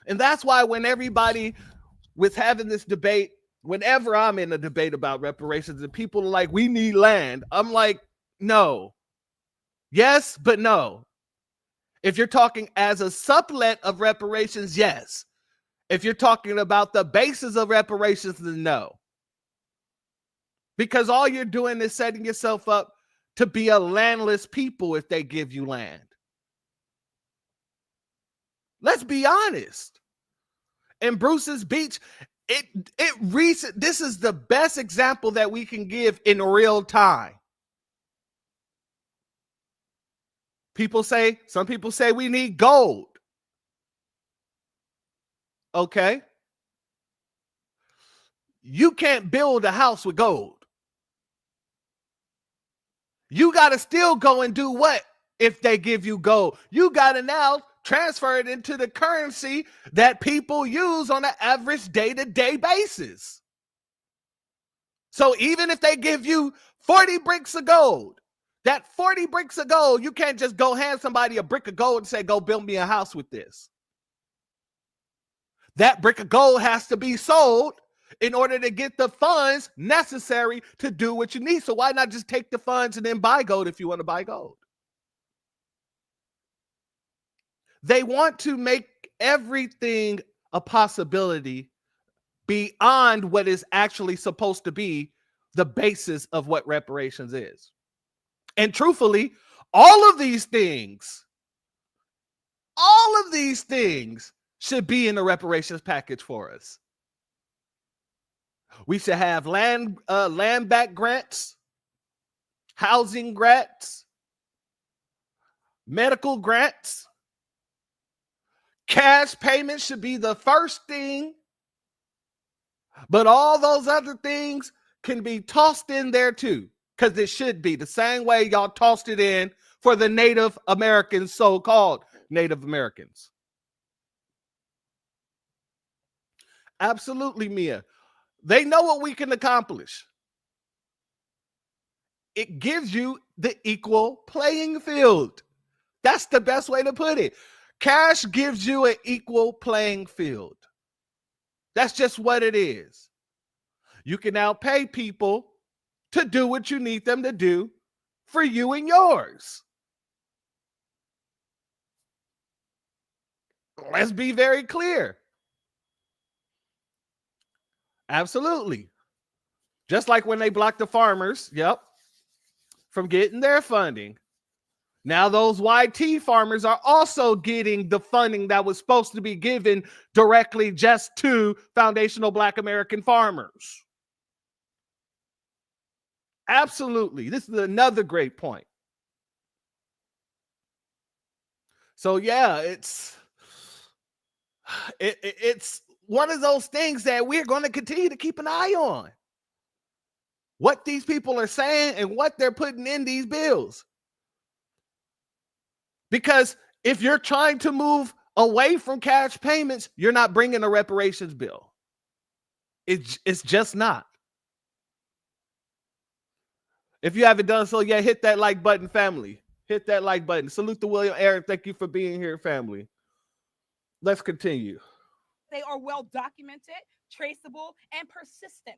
And that's why when everybody was having this debate, whenever I'm in a debate about reparations and people are like, we need land, I'm like, no. Yes, but no. If you're talking as a supplement of reparations, yes. If you're talking about the basis of reparations, then no. Because all you're doing is setting yourself up to be a landless people if they give you land. Let's be honest. In Bruce's Beach, this is the best example that we can give in real time. Some people say we need gold. Okay. You can't build a house with gold. You got to still go and do what if they give you gold? You got to now transfer it into the currency that people use on an average day-to-day basis. So even if they give you 40 bricks of gold, that 40 bricks of gold, you can't just go hand somebody a brick of gold and say, go build me a house with this. That brick of gold has to be sold in order to get the funds necessary to do what you need. So why not just take the funds and then buy gold if you want to buy gold? They want to make everything a possibility beyond what is actually supposed to be the basis of what reparations is. And truthfully, all of these things should be in the reparations package for us. We should have land back grants, housing grants, medical grants, Cash payments should be the first thing, but all those other things can be tossed in there too, because it should be the same way y'all tossed it in for the Native Americans, so-called Native Americans. Absolutely, Mia. They know what we can accomplish. It gives you the equal playing field. That's the best way to put it. Cash gives you an equal playing field. That's just what it is. You can now pay people to do what you need them to do for you and yours. Let's be very clear. Absolutely. Just like when they blocked the farmers, from getting their funding. Now those YT farmers are also getting the funding that was supposed to be given directly just to foundational Black American farmers. Absolutely. This is another great point. So yeah, it's one of those things that we're going to continue to keep an eye on. What these people are saying and what they're putting in these bills. Because if you're trying to move away from cash payments, you're not bringing a reparations bill. It's just not. If you haven't done so yet, hit that like button, family. Hit that like button. Salute to William Aaron. Thank you for being here, family. Let's continue. They are well documented, traceable, and persistent.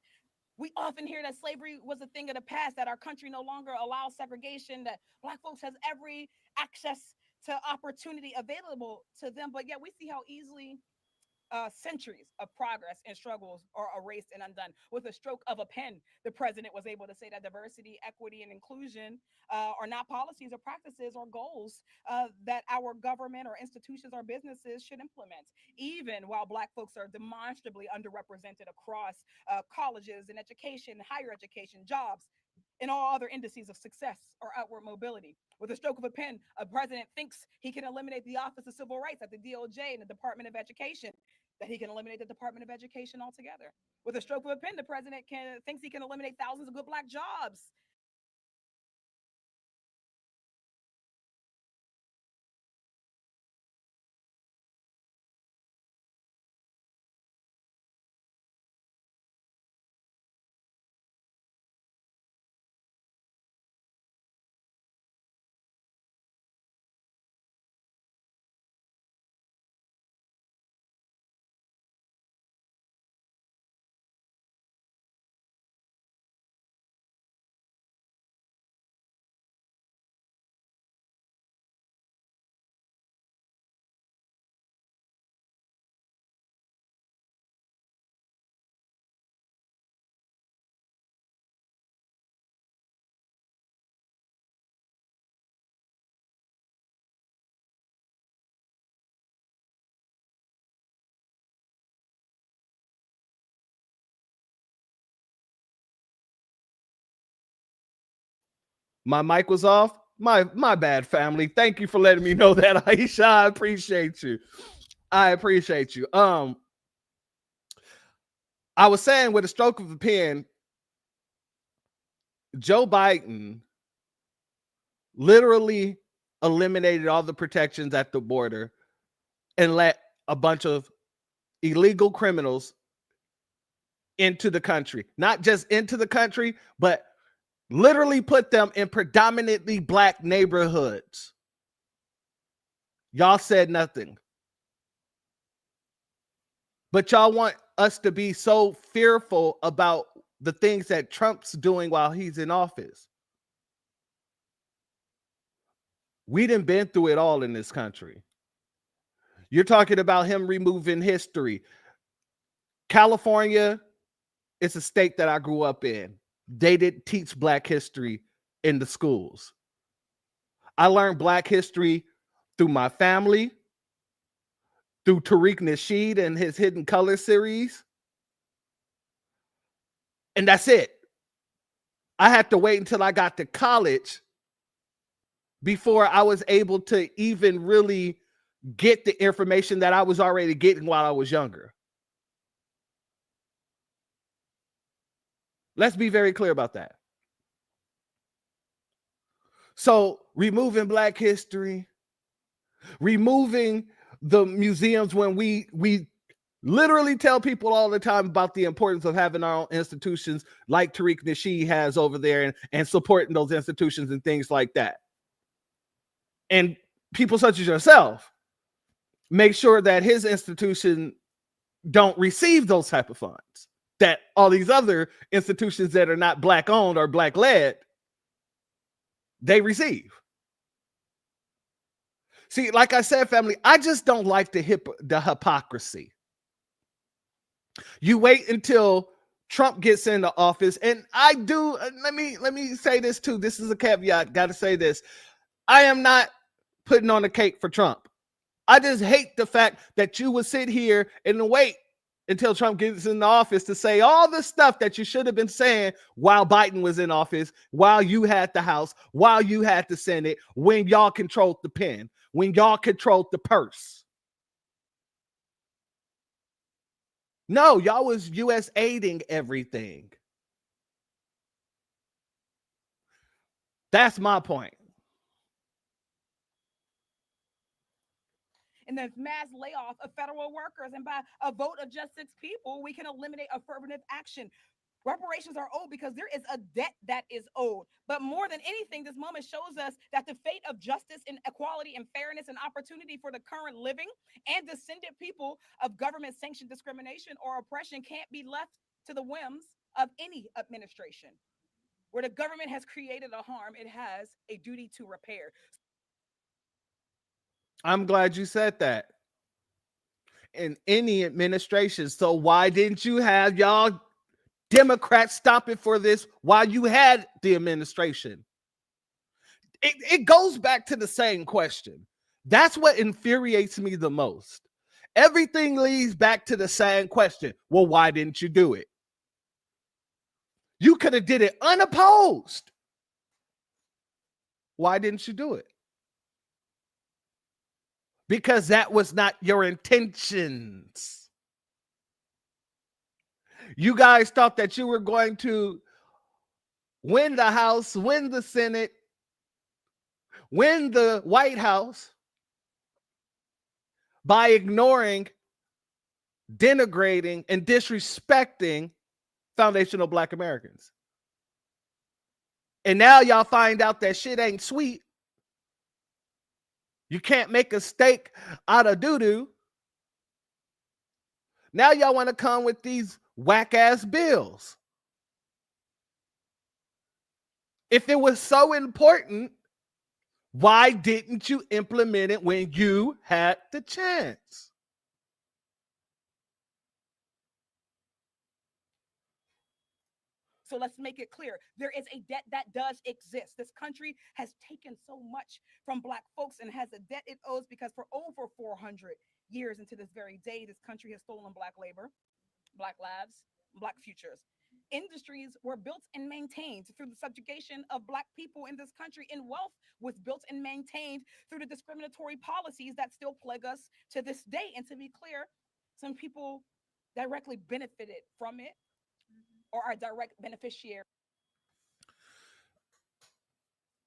We often hear that slavery was a thing of the past, that our country no longer allows segregation, that Black folks has every access to opportunity available to them. But yet we see how easily centuries of progress and struggles are erased and undone. With a stroke of a pen, the president was able to say that diversity, equity, and inclusion are not policies or practices or goals that our government or institutions or businesses should implement, even while Black folks are demonstrably underrepresented across colleges and education, higher education, jobs, and all other indices of success or outward mobility. With a stroke of a pen, a president thinks he can eliminate the Office of Civil Rights at the DOJ and the Department of Education, that he can eliminate the Department of Education altogether. With a stroke of a pen, the president thinks he can eliminate thousands of good Black jobs. My mic was off. My bad, family. Thank you for letting me know that, Aisha. I appreciate you. I appreciate you. I was saying, with a stroke of a pen, Joe Biden literally eliminated all the protections at the border and let a bunch of illegal criminals into the country. Not just into the country, but literally put them in predominantly Black neighborhoods. Y'all said nothing. But y'all want us to be so fearful about the things that Trump's doing while he's in office. We done been through it all in this country. You're talking about him removing history. California is a state that I grew up in. They didn't teach Black history in the schools. I learned Black history through my family, through Tariq Nasheed and his Hidden Color series. And that's it. I had to wait until I got to college before I was able to even really get the information that I was already getting while I was younger. Let's be very clear about that. So removing Black history, removing the museums when we literally tell people all the time about the importance of having our own institutions like Tariq Nasheed has over there and supporting those institutions and things like that. And people such as yourself make sure that his institution don't receive those type of funds that all these other institutions that are not Black owned or Black led, they receive. See, like I said, family, I just don't like the hypocrisy. You wait until Trump gets into office, and I do. Let me say this too. This is a caveat. Got to say this. I am not putting on a cake for Trump. I just hate the fact that you would sit here and wait until Trump gets in the office to say all the stuff that you should have been saying while Biden was in office, while you had the House, while you had the Senate, when y'all controlled the pen, when y'all controlled the purse. No, y'all was U.S. aiding everything. That's my point. And the mass layoff of federal workers, and by a vote of just 6 people, we can eliminate affirmative action. Reparations are owed because there is a debt that is owed. But more than anything, this moment shows us that the fate of justice and equality and fairness and opportunity for the current living and descendant people of government-sanctioned discrimination or oppression can't be left to the whims of any administration. Where the government has created a harm, it has a duty to repair. I'm glad you said that. In any administration. So why didn't you have y'all Democrats stop it for this while you had the administration? It goes back to the same question. That's what infuriates me the most. Everything leads back to the same question. Well, why didn't you do it? You could have did it unopposed. Why didn't you do it? Because that was not your intentions. You guys thought that you were going to win the House, win the Senate, win the White House by ignoring, denigrating, and disrespecting foundational Black Americans. And now y'all find out that shit ain't sweet. You can't make a steak out of doo-doo. Now y'all want to come with these whack-ass bills. If it was so important, why didn't you implement it when you had the chance? So let's make it clear. There is a debt that does exist. This country has taken so much from Black folks and has a debt it owes because for over 400 years into this very day, this country has stolen Black labor, Black lives, Black futures. Industries were built and maintained through the subjugation of Black people in this country, and wealth was built and maintained through the discriminatory policies that still plague us to this day. And to be clear, some people directly benefited from it or are direct beneficiaries.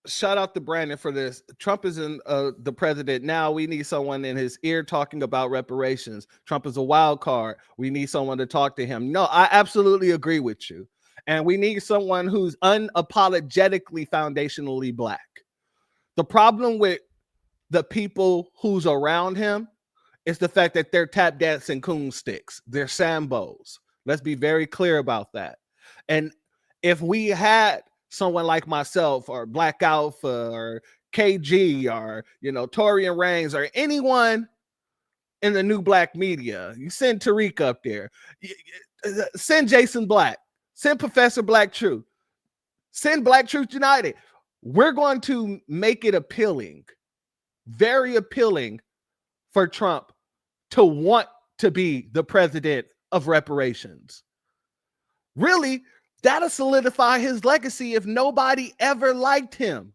Shout out to Brandon for this. Trump is in the president now. We need someone in his ear talking about reparations. Trump is a wild card. We need someone to talk to him. No, I absolutely agree with you. And we need someone who's unapologetically foundationally Black. The problem with the people who's around him is the fact that they're tap dancing coon sticks. They're Sambos. Let's be very clear about that. And if we had someone like myself or Black Alpha or KG or, Torian Reigns or anyone in the new Black media, you send Tariq up there, send Jason Black, send Professor Black Truth, send Black Truth United. We're going to make it appealing, very appealing for Trump to want to be the president of reparations. Really, that'll solidify his legacy if nobody ever liked him.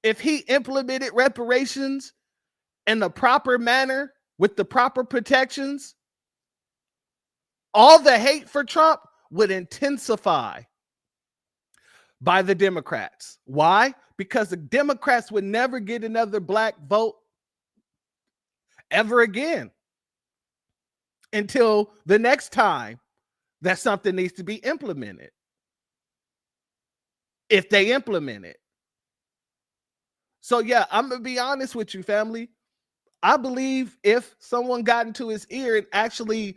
If he implemented reparations in the proper manner with the proper protections, all the hate for Trump would intensify by the Democrats. Why? Because the Democrats would never get another black vote ever again until the next time that something needs to be implemented. If they implement it. So yeah, I'm going to be honest with you, family. I believe if someone got into his ear and actually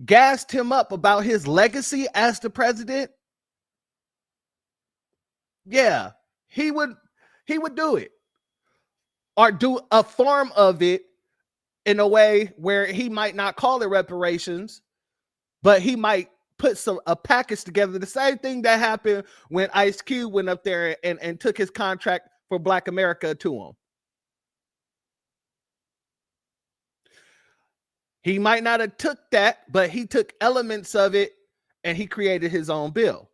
gassed him up about his legacy as the president, yeah, he would do it, or do a form of it in a way where he might not call it reparations, but he might put a package together. The same thing that happened when Ice Cube went up there and took his contract for Black America to him. He might not have took that, but he took elements of it and he created his own bill.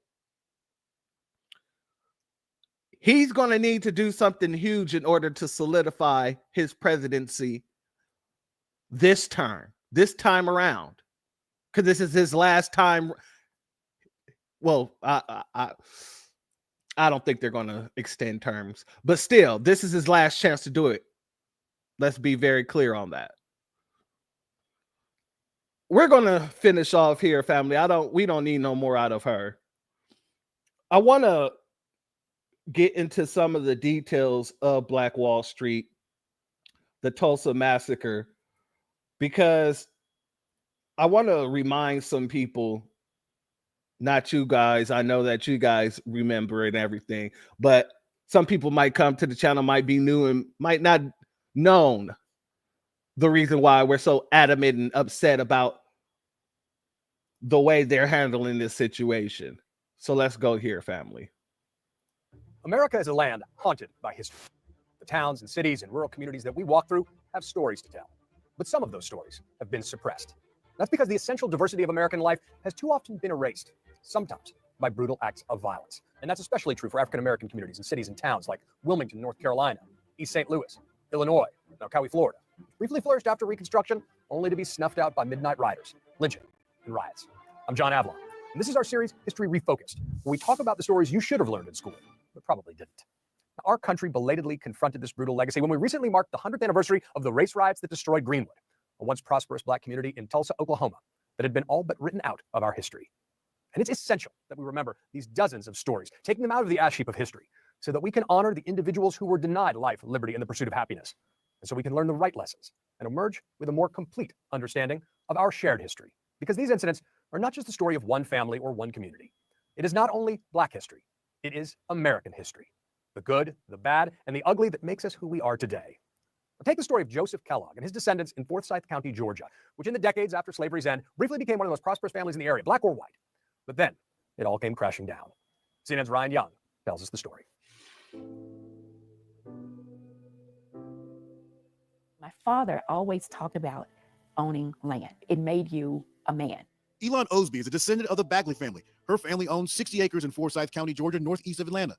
He's going to need to do something huge in order to solidify his presidency this time around, because this is his last time. Well, I don't think they're going to extend terms, but still, this is his last chance to do it. Let's be very clear on that. We're going to finish off here, family. We don't need no more out of her. I want to get into some of the details of Black Wall Street, the Tulsa Massacre, because I want to remind some people, not you guys, I know that you guys remember and everything, but some people might come to the channel, might be new and might not known the reason why we're so adamant and upset about the way they're handling this situation. So let's go here, family. America is a land haunted by history. The towns and cities and rural communities that we walk through have stories to tell. But some of those stories have been suppressed. That's because the essential diversity of American life has too often been erased, sometimes by brutal acts of violence. And that's especially true for African-American communities in cities and towns like Wilmington, North Carolina, East St. Louis, Illinois, Naukawi, Florida. Briefly flourished after Reconstruction, only to be snuffed out by midnight riders, lynching, and riots. I'm John Avlon, and this is our series, History Refocused, where we talk about the stories you should have learned in school, but probably didn't. Our country belatedly confronted this brutal legacy when we recently marked the 100th anniversary of the race riots that destroyed Greenwood, a once prosperous Black community in Tulsa, Oklahoma, that had been all but written out of our history. And it's essential that we remember these dozens of stories, taking them out of the ash heap of history, so that we can honor the individuals who were denied life, liberty, and the pursuit of happiness, and so we can learn the right lessons and emerge with a more complete understanding of our shared history. Because these incidents are not just the story of one family or one community. It is not only Black history, it is American history. The good, the bad, and the ugly that makes us who we are today. Now take the story of Joseph Kellogg and his descendants in Forsyth County, Georgia, which in the decades after slavery's end briefly became one of the most prosperous families in the area, Black or white. But then it all came crashing down. CNN's Ryan Young tells us the story. My father always talked about owning land. It made you a man. Elon Osby is a descendant of the Bagley family. Her family owned 60 acres in Forsyth County, Georgia, northeast of Atlanta.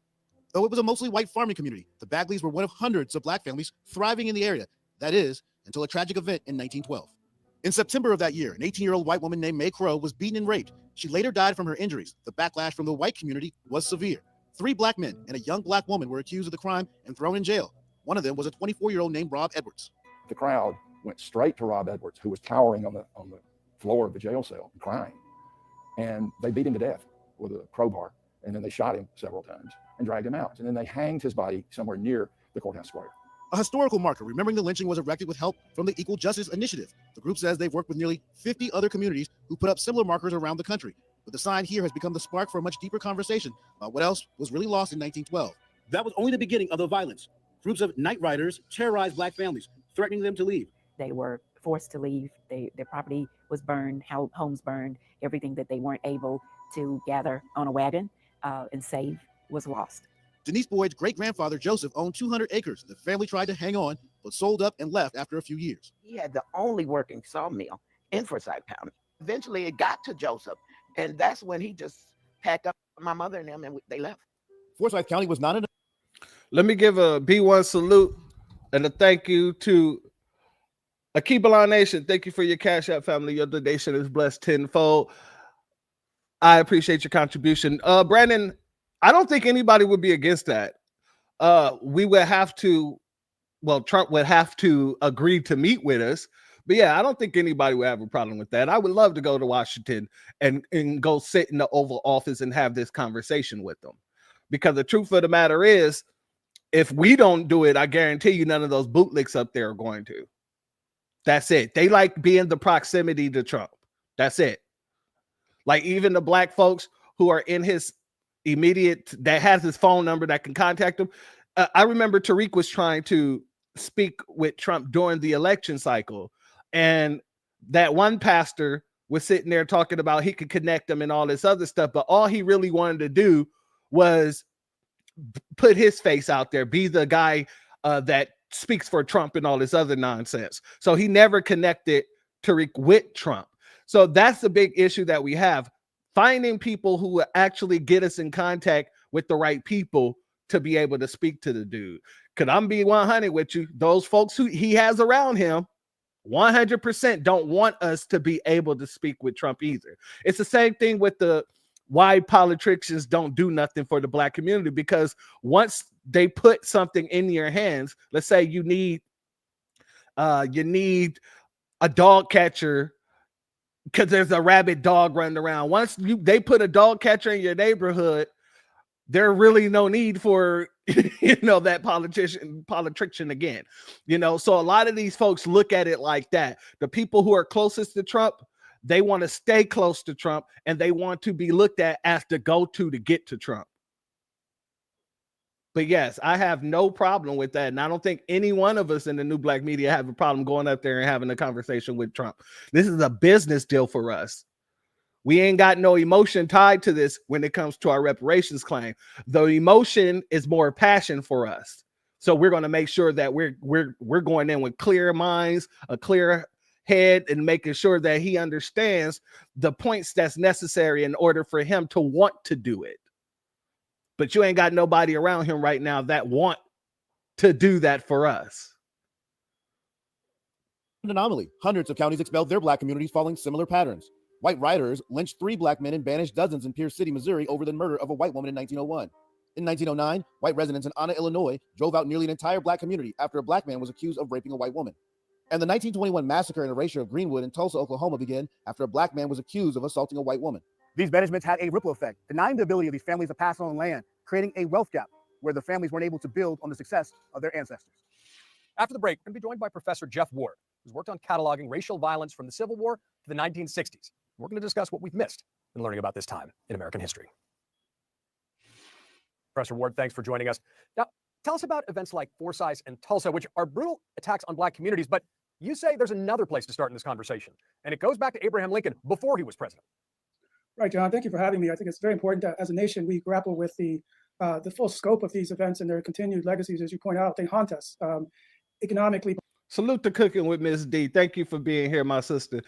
Though it was a mostly white farming community, the Bagleys were one of hundreds of Black families thriving in the area. That is, until a tragic event in 1912. In September of that year, an 18-year-old white woman named May Crow was beaten and raped. She later died from her injuries. The backlash from the white community was severe. 3 Black men and a young Black woman were accused of the crime and thrown in jail. One of them was a 24-year-old named Rob Edwards. The crowd went straight to Rob Edwards, who was cowering on the floor of the jail cell and crying. And they beat him to death with a crowbar. And then they shot him several times and dragged him out. And then they hanged his body somewhere near the courthouse square. A historical marker remembering the lynching was erected with help from the Equal Justice Initiative. The group says they've worked with nearly 50 other communities who put up similar markers around the country. But the sign here has become the spark for a much deeper conversation about what else was really lost in 1912. That was only the beginning of the violence. Groups of night riders terrorized Black families, threatening them to leave. They were forced to leave. Their property was burned, homes burned. Everything that they weren't able to gather on a wagon and save was lost. Denise Boyd's great-grandfather, Joseph, owned 200 acres. The family tried to hang on, but sold up and left after a few years. He had the only working sawmill in Forsyth County. Eventually, it got to Joseph, and that's when he just packed up my mother and them, and they left. Forsyth County was not enough. Let me give a B1 salute And a thank you to Akibalon Nation. Thank you for your Cash App family. Your donation is blessed tenfold. I appreciate your contribution. Brandon, I don't think anybody would be against that. We would have to, well, Trump would have to agree to meet with us. But yeah, I don't think anybody would have a problem with that. I would love to go to Washington and go sit in the Oval Office and have this conversation with them. Because the truth of the matter is, if we don't do it, I guarantee you none of those bootlicks up there are going to. That's it. They like being the proximity to Trump. That's it. Like even the black folks who are in his immediate, that has his phone number that can contact him. I remember Tariq was trying to speak with Trump during the election cycle. And that one pastor was sitting there talking about he could connect them and all this other stuff. But all he really wanted to do was put his face out there, be the guy that speaks for Trump and all this other nonsense. So he never connected Tariq with Trump. So that's the big issue that we have. Finding people who will actually get us in contact with the right people to be able to speak to the dude. Could I'm be 100 with you? Those folks who he has around him 100% don't want us to be able to speak with Trump either. It's the same thing with the why politicians don't do nothing for the black community, because once they put something in your hands, let's say you need a dog catcher because there's a rabid dog running around. Once they put a dog catcher in your neighborhood, there really no need for that politician again. So a lot of these folks look at it like that. The people who are closest to Trump, they want to stay close to Trump, and they want to be looked at as the go-to to get to Trump. But yes, I have no problem with that. And I don't think any one of us in the new black media have a problem going up there and having a conversation with Trump. This is a business deal for us. We ain't got no emotion tied to this when it comes to our reparations claim. The emotion is more passion for us. So we're going to make sure that we're going in with clear minds, a clear head, and making sure that he understands the points that's necessary in order for him to want to do it. But you ain't got nobody around him right now that want to do that for us. An anomaly. Hundreds of counties expelled their black communities following similar patterns. White rioters lynched 3 black men and banished dozens in Pierce City, Missouri over the murder of a white woman in 1901. In 1909, white residents in Anna, Illinois drove out nearly an entire black community after a black man was accused of raping a white woman. And the 1921 massacre and erasure of Greenwood in Tulsa, Oklahoma began after a black man was accused of assaulting a white woman. These banagements had a ripple effect, denying the ability of these families to pass on land, creating a wealth gap where the families weren't able to build on the success of their ancestors. After the break, we're going to be joined by Professor Jeff Ward, who's worked on cataloging racial violence from the Civil War to the 1960s. We're going to discuss what we've missed in learning about this time in American history. Professor Ward, thanks for joining us. Now, tell us about events like Forsyth and Tulsa, which are brutal attacks on black communities, but you say there's another place to start in this conversation, and it goes back to Abraham Lincoln before he was president. Right, John, thank you for having me. I think it's very important that as a nation, we grapple with the full scope of these events and their continued legacies. As you point out, they haunt us economically. Salute to Cooking with Miss D. Thank you for being here, my sister.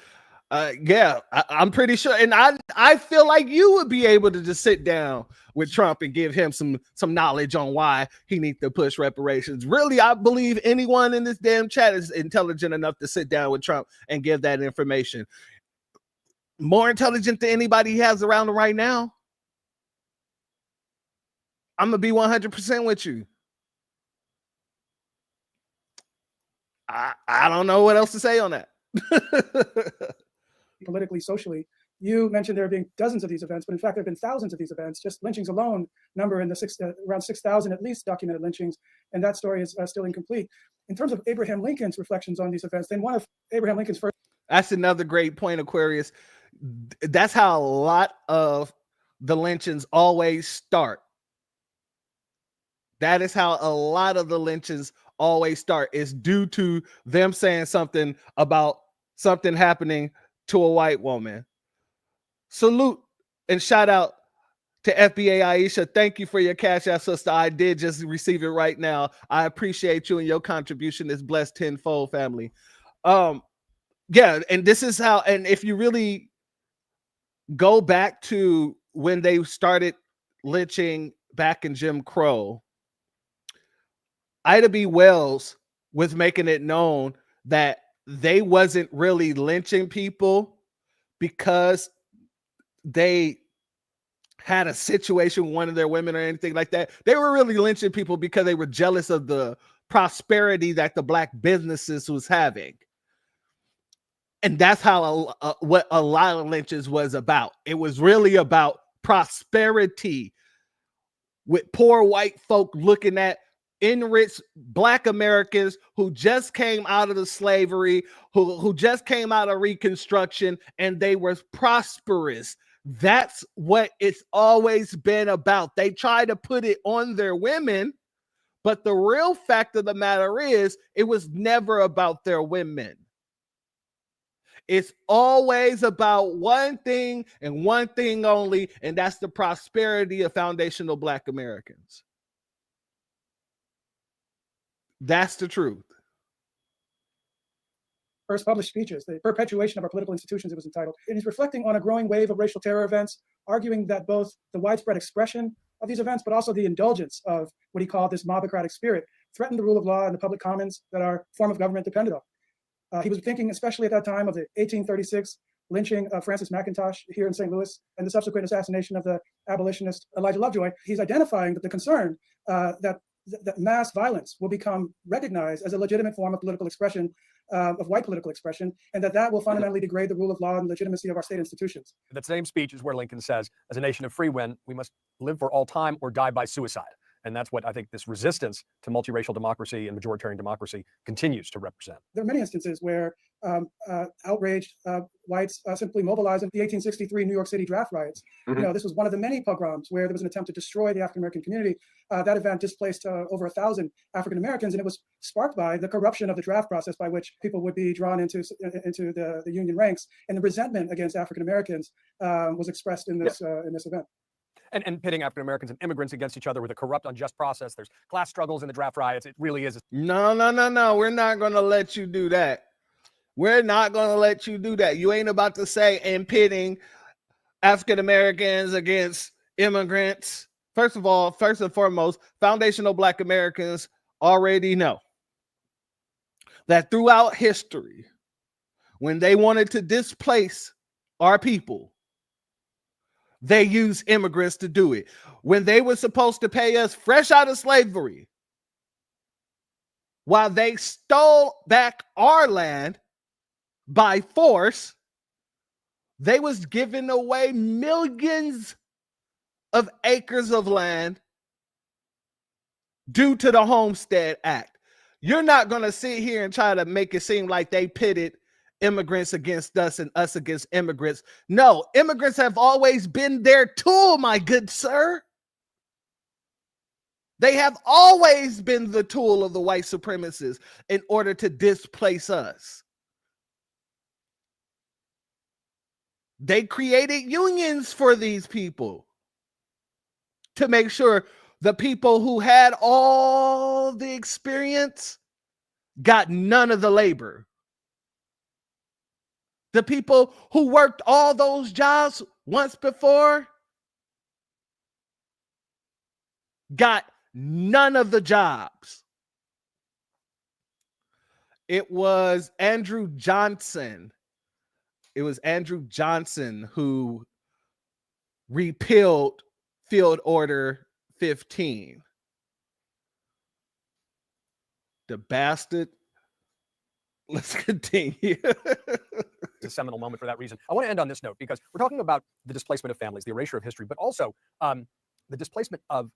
I'm pretty sure, and I feel like you would be able to just sit down with Trump and give him some knowledge on why he needs to push reparations. Really, I believe anyone in this damn chat is intelligent enough to sit down with Trump and give that information. More intelligent than anybody he has around him right now. I'm gonna be 100% with you. I don't know what else to say on that. Politically, socially, you mentioned there being dozens of these events, but in fact, there have been thousands of these events. Just lynchings alone number in the around 6,000 at least documented lynchings, and that story is still incomplete. In terms of Abraham Lincoln's reflections on these events, then one of Abraham Lincoln's first. That's another great point, Aquarius. That's how a lot of the lynchings always start. That is how a lot of the lynchings always start. It's due to them saying something about something happening to a white woman. Salute and shout out to FBA Aisha. Thank you for your Cash App, sister. I did just receive it right now. I appreciate you, and your contribution is blessed tenfold, family. Yeah, and this is how, and if you really go back to when they started lynching back in Jim Crow, Ida B. Wells was making it known that they wasn't really lynching people because they had a situation with one of their women or anything like that. They were really lynching people because they were jealous of the prosperity that the black businesses was having. And that's how what a lot of lynches was about. It was really about prosperity, with poor white folk looking at enriched black Americans who just came out of the slavery, who just came out of Reconstruction, and they were prosperous. That's what it's always been about. They try to put it on their women, but the real fact of the matter is it was never about their women. It's always about one thing and one thing only, and that's the prosperity of foundational black Americans. That's the truth. First published speeches, the perpetuation of our political institutions, it was entitled. And he's reflecting on a growing wave of racial terror events, arguing that both the widespread expression of these events, but also the indulgence of what he called this mobocratic spirit, threatened the rule of law and the public commons that our form of government depended on. He was thinking, especially at that time, of the 1836 lynching of Francis McIntosh here in St. Louis and the subsequent assassination of the abolitionist Elijah Lovejoy. He's identifying that the concern that mass violence will become recognized as a legitimate form of political expression, of white political expression, and that will fundamentally degrade the rule of law and legitimacy of our state institutions. That same speech is where Lincoln says, as a nation of free men, we must live for all time or die by suicide. And that's what I think this resistance to multiracial democracy and majoritarian democracy continues to represent. There are many instances where outraged whites simply mobilized in the 1863 New York City draft riots. Mm-hmm. You know, this was one of the many pogroms where there was an attempt to destroy the African-American community. That event displaced over 1,000 African-Americans, and it was sparked by the corruption of the draft process by which people would be drawn into the Union ranks, and the resentment against African-Americans was expressed in this event. And pitting African-Americans and immigrants against each other with a corrupt, unjust process. There's class struggles in the draft riots. It really is. No. We're not going to let you do that. We're not going to let you do that. You ain't about to say and pitting African-Americans against immigrants. First of all, first and foremost, foundational black Americans already know that throughout history, when they wanted to displace our people, they used immigrants to do it. When they were supposed to pay us fresh out of slavery, while they stole back our land by force, they was giving away millions of acres of land due to the Homestead Act. You're not going to sit here and try to make it seem like they pitted immigrants against us and us against immigrants. No, immigrants have always been their tool, my good sir. They have always been the tool of the white supremacists in order to displace us. They created unions for these people to make sure the people who had all the experience got none of the labor. The people who worked all those jobs once before got none of the jobs. It was Andrew Johnson. It was Andrew Johnson who repealed Field Order 15. The bastard. Let's continue. It's a seminal moment for that reason. I want to end on this note because we're talking about the displacement of families, the erasure of history, but also the displacement of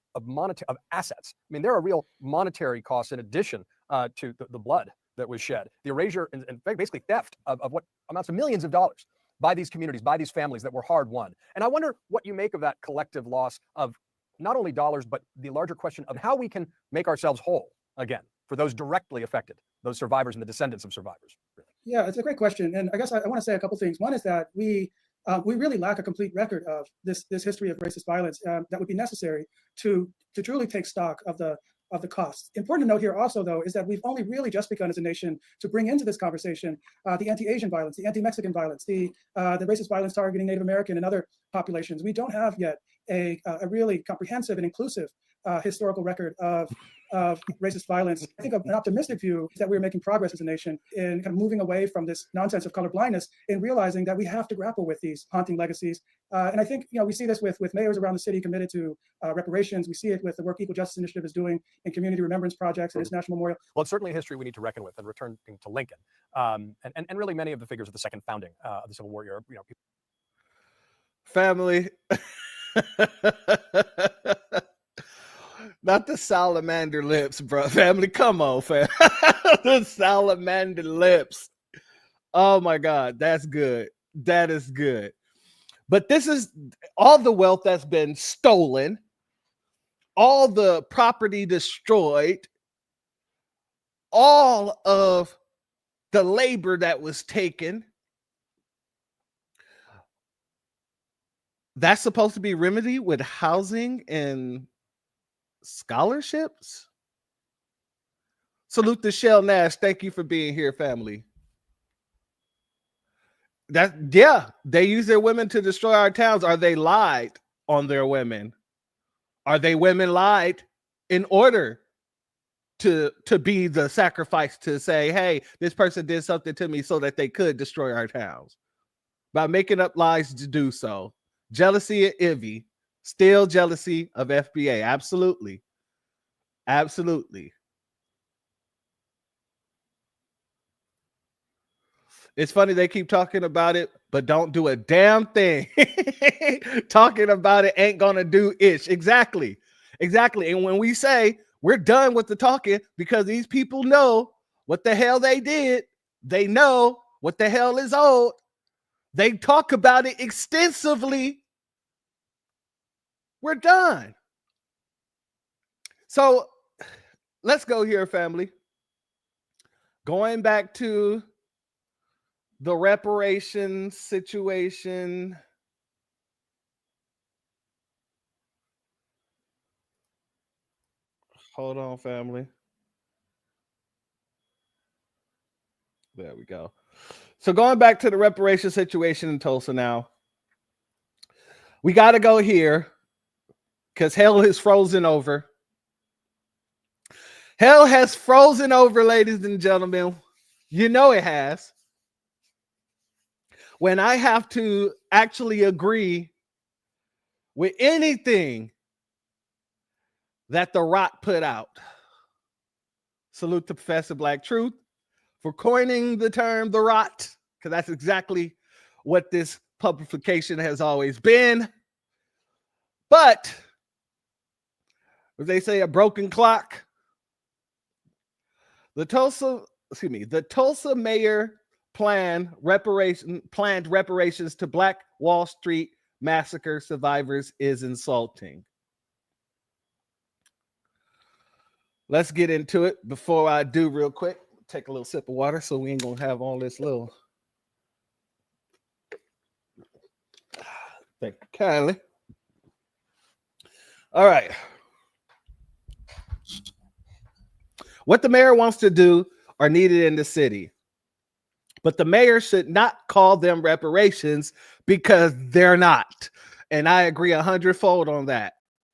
assets. I mean, there are real monetary costs in addition to the blood that was shed. The erasure and basically theft of what amounts to millions of dollars by these communities, by these families that were hard won. And I wonder what you make of that collective loss of not only dollars, but the larger question of how we can make ourselves whole again for those directly affected, those survivors and the descendants of survivors. Really. Yeah, it's a great question. And I guess I want to say a couple things. One is that we really lack a complete record of this history of racist violence that would be necessary to truly take stock of the costs. Important to note here also, though, is that we've only really just begun as a nation to bring into this conversation the anti-Asian violence, the anti-Mexican violence, the racist violence targeting Native American and other populations. We don't have yet a really comprehensive and inclusive historical record of racist violence. I think an optimistic view is that we're making progress as a nation in kind of moving away from this nonsense of colorblindness and realizing that we have to grapple with these haunting legacies. And I think we see this with mayors around the city committed to reparations. We see it with the work Equal Justice Initiative is doing in community remembrance projects and its national memorial. Well, it's certainly a history we need to reckon with. And returning to Lincoln, and really many of the figures of the second founding of the Civil War era, Family. Not the salamander lips, bro. Family, come on, fam. The salamander lips. Oh my God, that's good. That is good. But this is all the wealth that's been stolen, all the property destroyed, all of the labor that was taken. That's supposed to be remedied with housing and scholarships. Salute to Shell Nash. Thank you for being here, family. They use their women to destroy our towns. Are they lied on their women? Are they women lied in order to be the sacrifice to say, hey, this person did something to me so that they could destroy our towns? By making up lies to do so. Jealousy of Ivy. Still jealousy of FBA. Absolutely. Absolutely. It's funny they keep talking about it, but don't do a damn thing. Talking about it ain't gonna do ish. Exactly. Exactly. And when we say we're done with the talking because these people know what the hell they did, they know what the hell is owed. They talk about it extensively. We're done. So let's go here, family. Going back to the reparations situation. Hold on, family. There we go. So going back to the reparations situation in Tulsa now. We got to go here because hell is frozen over. Hell has frozen over, ladies and gentlemen. You know it has. When I have to actually agree with anything that The Rock put out. Salute to Professor Black Truth for coining the term The Rot, because that's exactly what this publication has always been. But as they say, a broken clock. The Tulsa mayor planned reparations to Black Wall Street massacre survivors is insulting. Let's get into it. Before I do, real quick, take a little sip of water so we ain't gonna have all this little. Thank you kindly. All right. What the mayor wants to do are needed in the city. But the mayor should not call them reparations because they're not. And I agree 100-fold on that.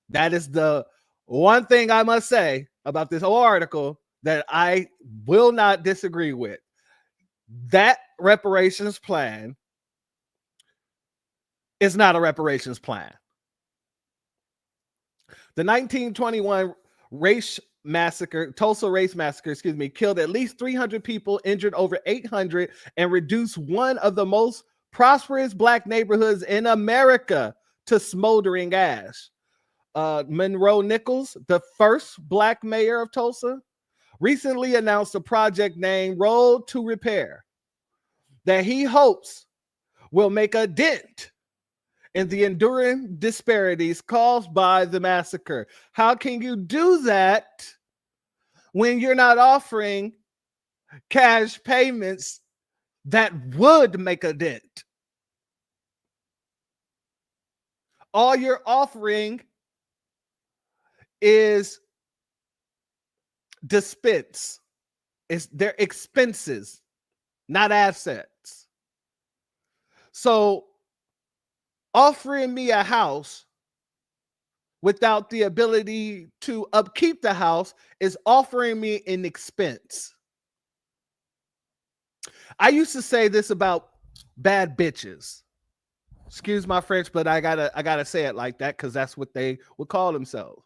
That is the one thing I must say about this whole article that I will not disagree with. That reparations plan is not a reparations plan. The 1921 Tulsa race massacre, killed at least 300 people, injured over 800, and reduced one of the most prosperous Black neighborhoods in America to smoldering ash. Monroe Nichols, the first Black mayor of Tulsa, recently announced a project named Road to Repair that he hopes will make a dent in the enduring disparities caused by the massacre. How can you do that when you're not offering cash payments that would make a dent? All you're offering is dispense. It's their expenses, not assets. So offering me a house without the ability to upkeep the house is offering me an expense. I used to say this about bad bitches. Excuse my French, but I gotta say it like that because that's what they would call themselves.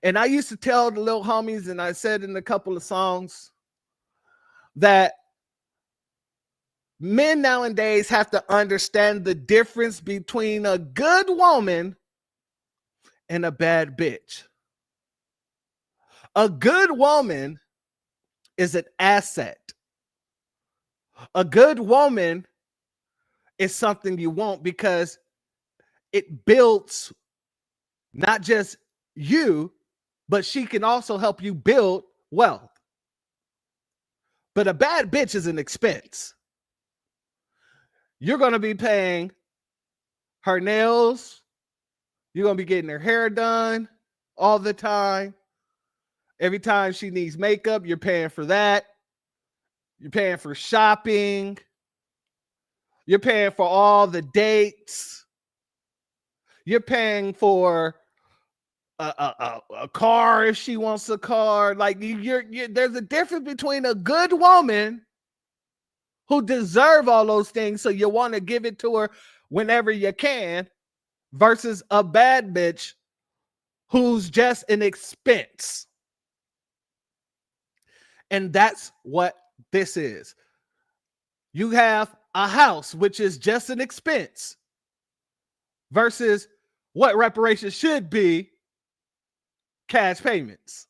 And I used to tell the little homies, and I said in a couple of songs, that men nowadays have to understand the difference between a good woman and a bad bitch. A good woman is an asset. A good woman is something you want because it builds not just you, but she can also help you build wealth. But a bad bitch is an expense. You're going to be paying her nails. You're going to be getting her hair done all the time. Every time she needs makeup, you're paying for that. You're paying for shopping. You're paying for all the dates. You're paying for a car if she wants a car. Like there's a difference between a good woman who deserve all those things, so you want to give it to her whenever you can, versus a bad bitch who's just an expense. And that's what this is. You have a house, which is just an expense, versus what reparations should be, cash payments.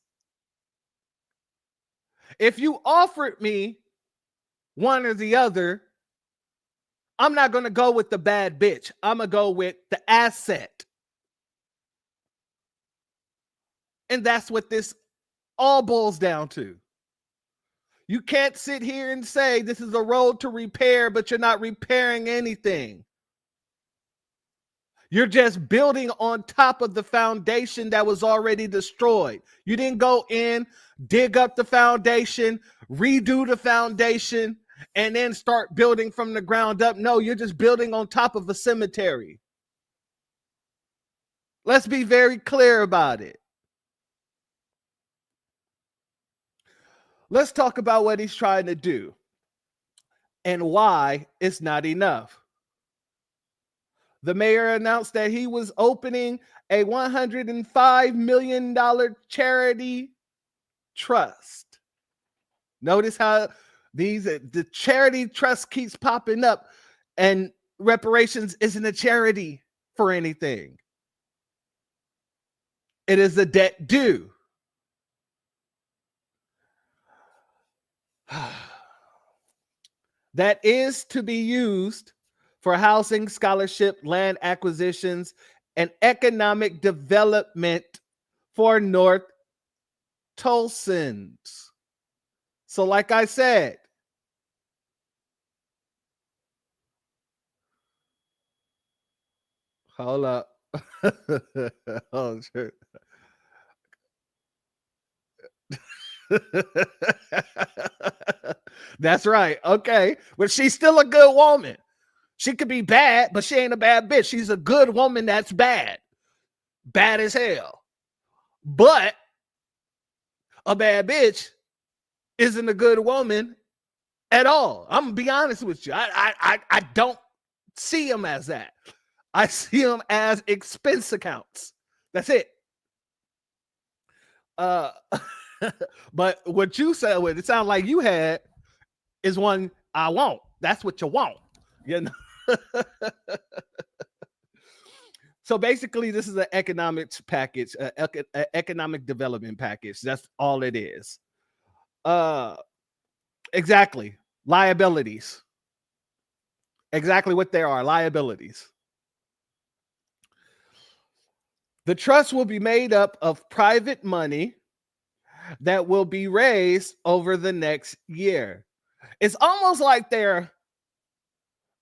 If you offered me one or the other, I'm not going to go with the bad bitch. I'm going to go with the asset. And that's what this all boils down to. You can't sit here and say this is a road to repair, but you're not repairing anything. You're just building on top of the foundation that was already destroyed. You didn't go in, dig up the foundation, redo the foundation, and then start building from the ground up. No, you're just building on top of a cemetery. Let's be very clear about it. Let's talk about what he's trying to do and why it's not enough. The mayor announced that he was opening a $105 million charity trust. Notice how the charity trust keeps popping up, and reparations isn't a charity for anything. It is a debt due. That is to be used for housing, scholarship, land acquisitions, and economic development for North Tulsans. So like I said, hold up. Oh, shit. That's right. Okay. But she's still a good woman. She could be bad, but she ain't a bad bitch. She's a good woman that's bad. Bad as hell. But a bad bitch isn't a good woman at all. I'm going to be honest with you. I don't see them as that. I see them as expense accounts. That's it. But what you said, what it sounded like you had, is one I want. That's what you want. You know? So basically, this is an economics package, economic development package. That's all it is. Exactly. Liabilities. Exactly what they are, liabilities. The trust will be made up of private money that will be raised over the next year. It's almost like they're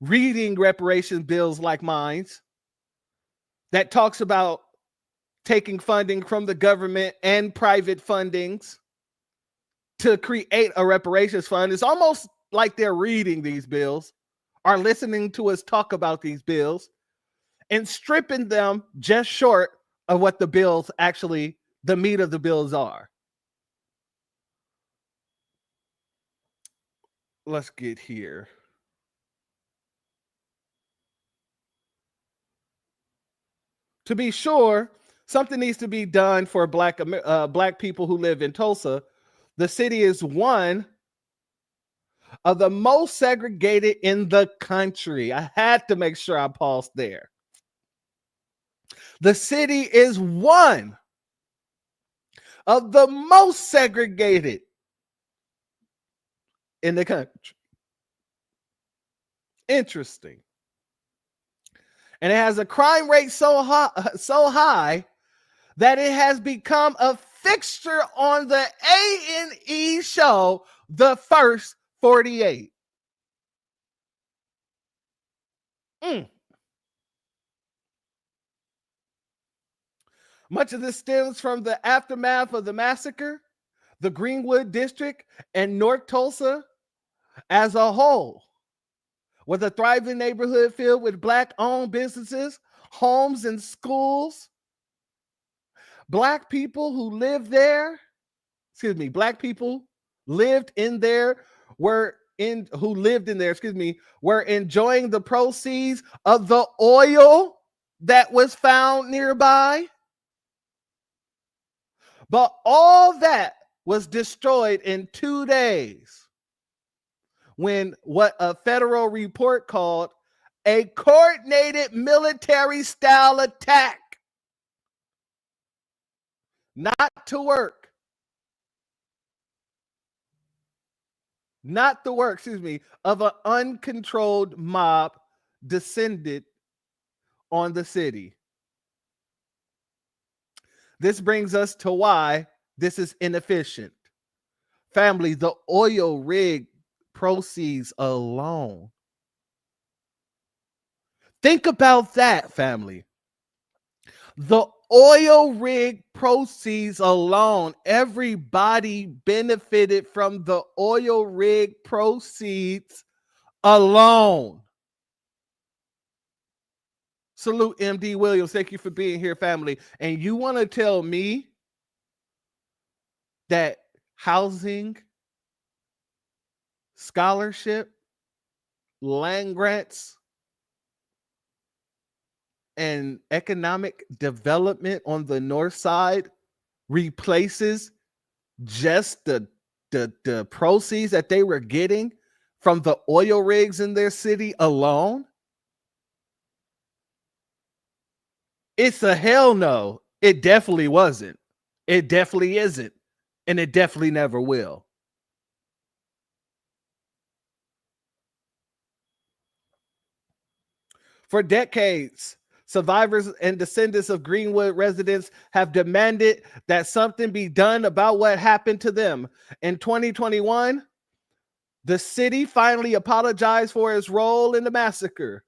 reading reparations bills like mine that talks about taking funding from the government and private fundings to create a reparations fund. It's almost like they're reading these bills, are listening to us talk about these bills, and stripping them just short of what the bills actually, the meat of the bills are. Let's get here. To be sure, something needs to be done for black people who live in Tulsa. The city is one of the most segregated in the country. I had to make sure I paused there. The city is one of the most segregated in the country. Interesting. And it has a crime rate so high that it has become a fixture on the A&E show, The First 48. Much of this stems from the aftermath of the massacre, the Greenwood District, and North Tulsa as a whole, with a thriving neighborhood filled with Black-owned businesses, homes, and schools. Black people who lived there, Black people lived in there, were enjoying the proceeds of the oil that was found nearby. But all that was destroyed in 2 days when what a federal report called a coordinated military style attack, not the work of an uncontrolled mob descended on the city. This brings us to why this is inefficient. Family, the oil rig proceeds alone. Think about that, family. The oil rig proceeds alone. Everybody benefited from the oil rig proceeds alone. Salute MD Williams. Thank you for being here, family. And you want to tell me that housing, scholarship, land grants, and economic development on the north side replaces just the proceeds that they were getting from the oil rigs in their city alone? It's a hell no. It definitely wasn't. It definitely isn't. And it definitely never will. For decades, survivors and descendants of Greenwood residents have demanded that something be done about what happened to them. In 2021, the city finally apologized for its role in the massacre.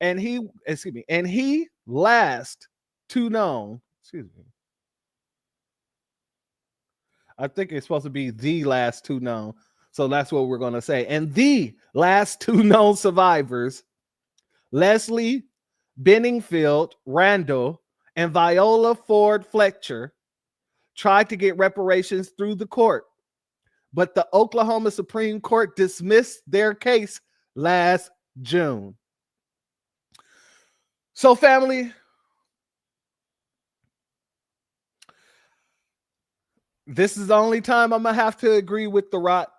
And last to known, I think it's supposed to be the last two known. So that's what we're going to say. And the last two known survivors, Leslie Benningfield Randall and Viola Ford Fletcher, tried to get reparations through the court, but the Oklahoma Supreme Court dismissed their case last June. So, family, this is the only time I'm going to have to agree with the rot.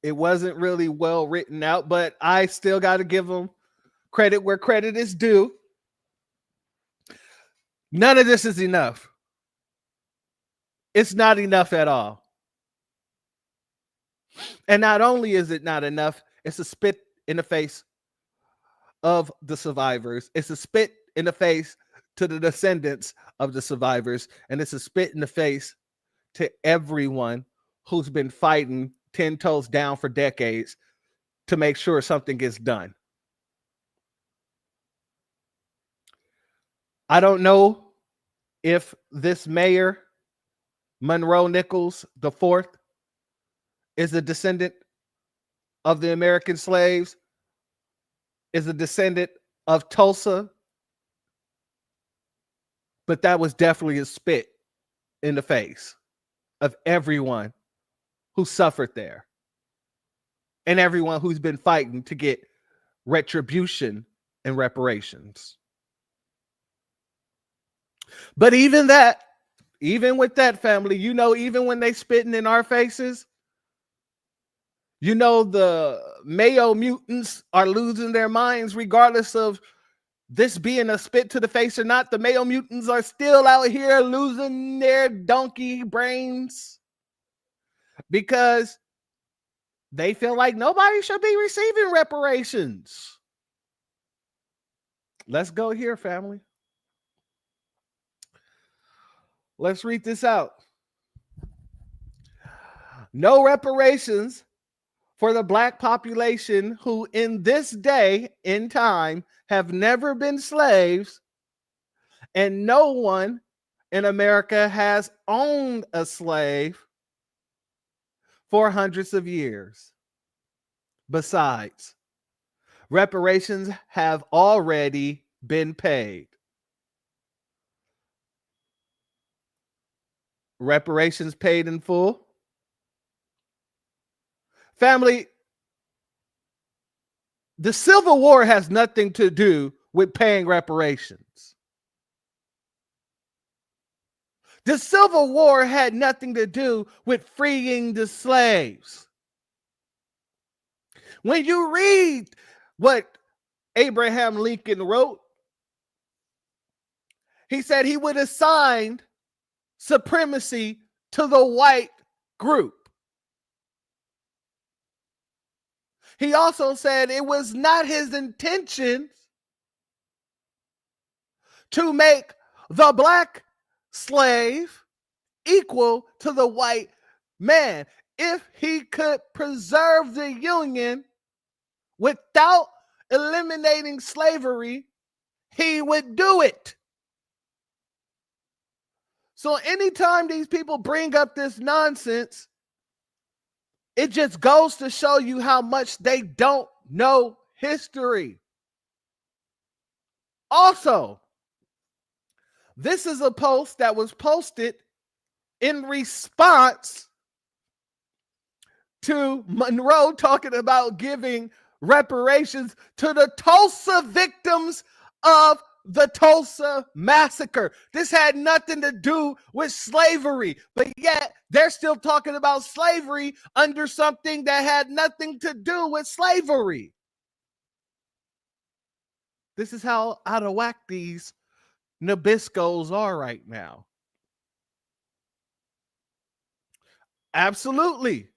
It wasn't really well written out, but I still got to give them credit where credit is due. None of this is enough. It's not enough at all. And not only is it not enough, it's a spit in the face of the survivors. It's a spit in the face to the descendants of the survivors. And it's a spit in the face to everyone who's been fighting 10 toes down for decades to make sure something gets done. I don't know if this mayor, Monroe Nichols IV, is a descendant of the American slaves, is a descendant of Tulsa, but that was definitely a spit in the face of everyone who suffered there and everyone who's been fighting to get retribution and reparations. But even with that, family, even when they spitting in our faces, the Mayo mutants are losing their minds regardless of this being a spit to the face or not. The Mayo mutants are still out here losing their donkey brains because they feel like nobody should be receiving reparations. Let's go here, family. Let's read this out. No reparations for the Black population who in this day in time have never been slaves, and no one in America has owned a slave for hundreds of years. Besides, reparations have already been paid. Reparations paid in full. Family, the Civil War has nothing to do with paying reparations. The Civil War had nothing to do with freeing the slaves. When you read what Abraham Lincoln wrote, he said he would assign supremacy to the white group. He also said it was not his intention to make the black slave equal to the white man. If he could preserve the Union without eliminating slavery, he would do it. So anytime these people bring up this nonsense, it just goes to show you how much they don't know history. Also, this is a post that was posted in response to Monroe talking about giving reparations to the Tulsa victims of the Tulsa Massacre. This had nothing to do with slavery, but yet they're still talking about slavery under something that had nothing to do with slavery. This is how out of whack these Nabiscos are right now. Absolutely.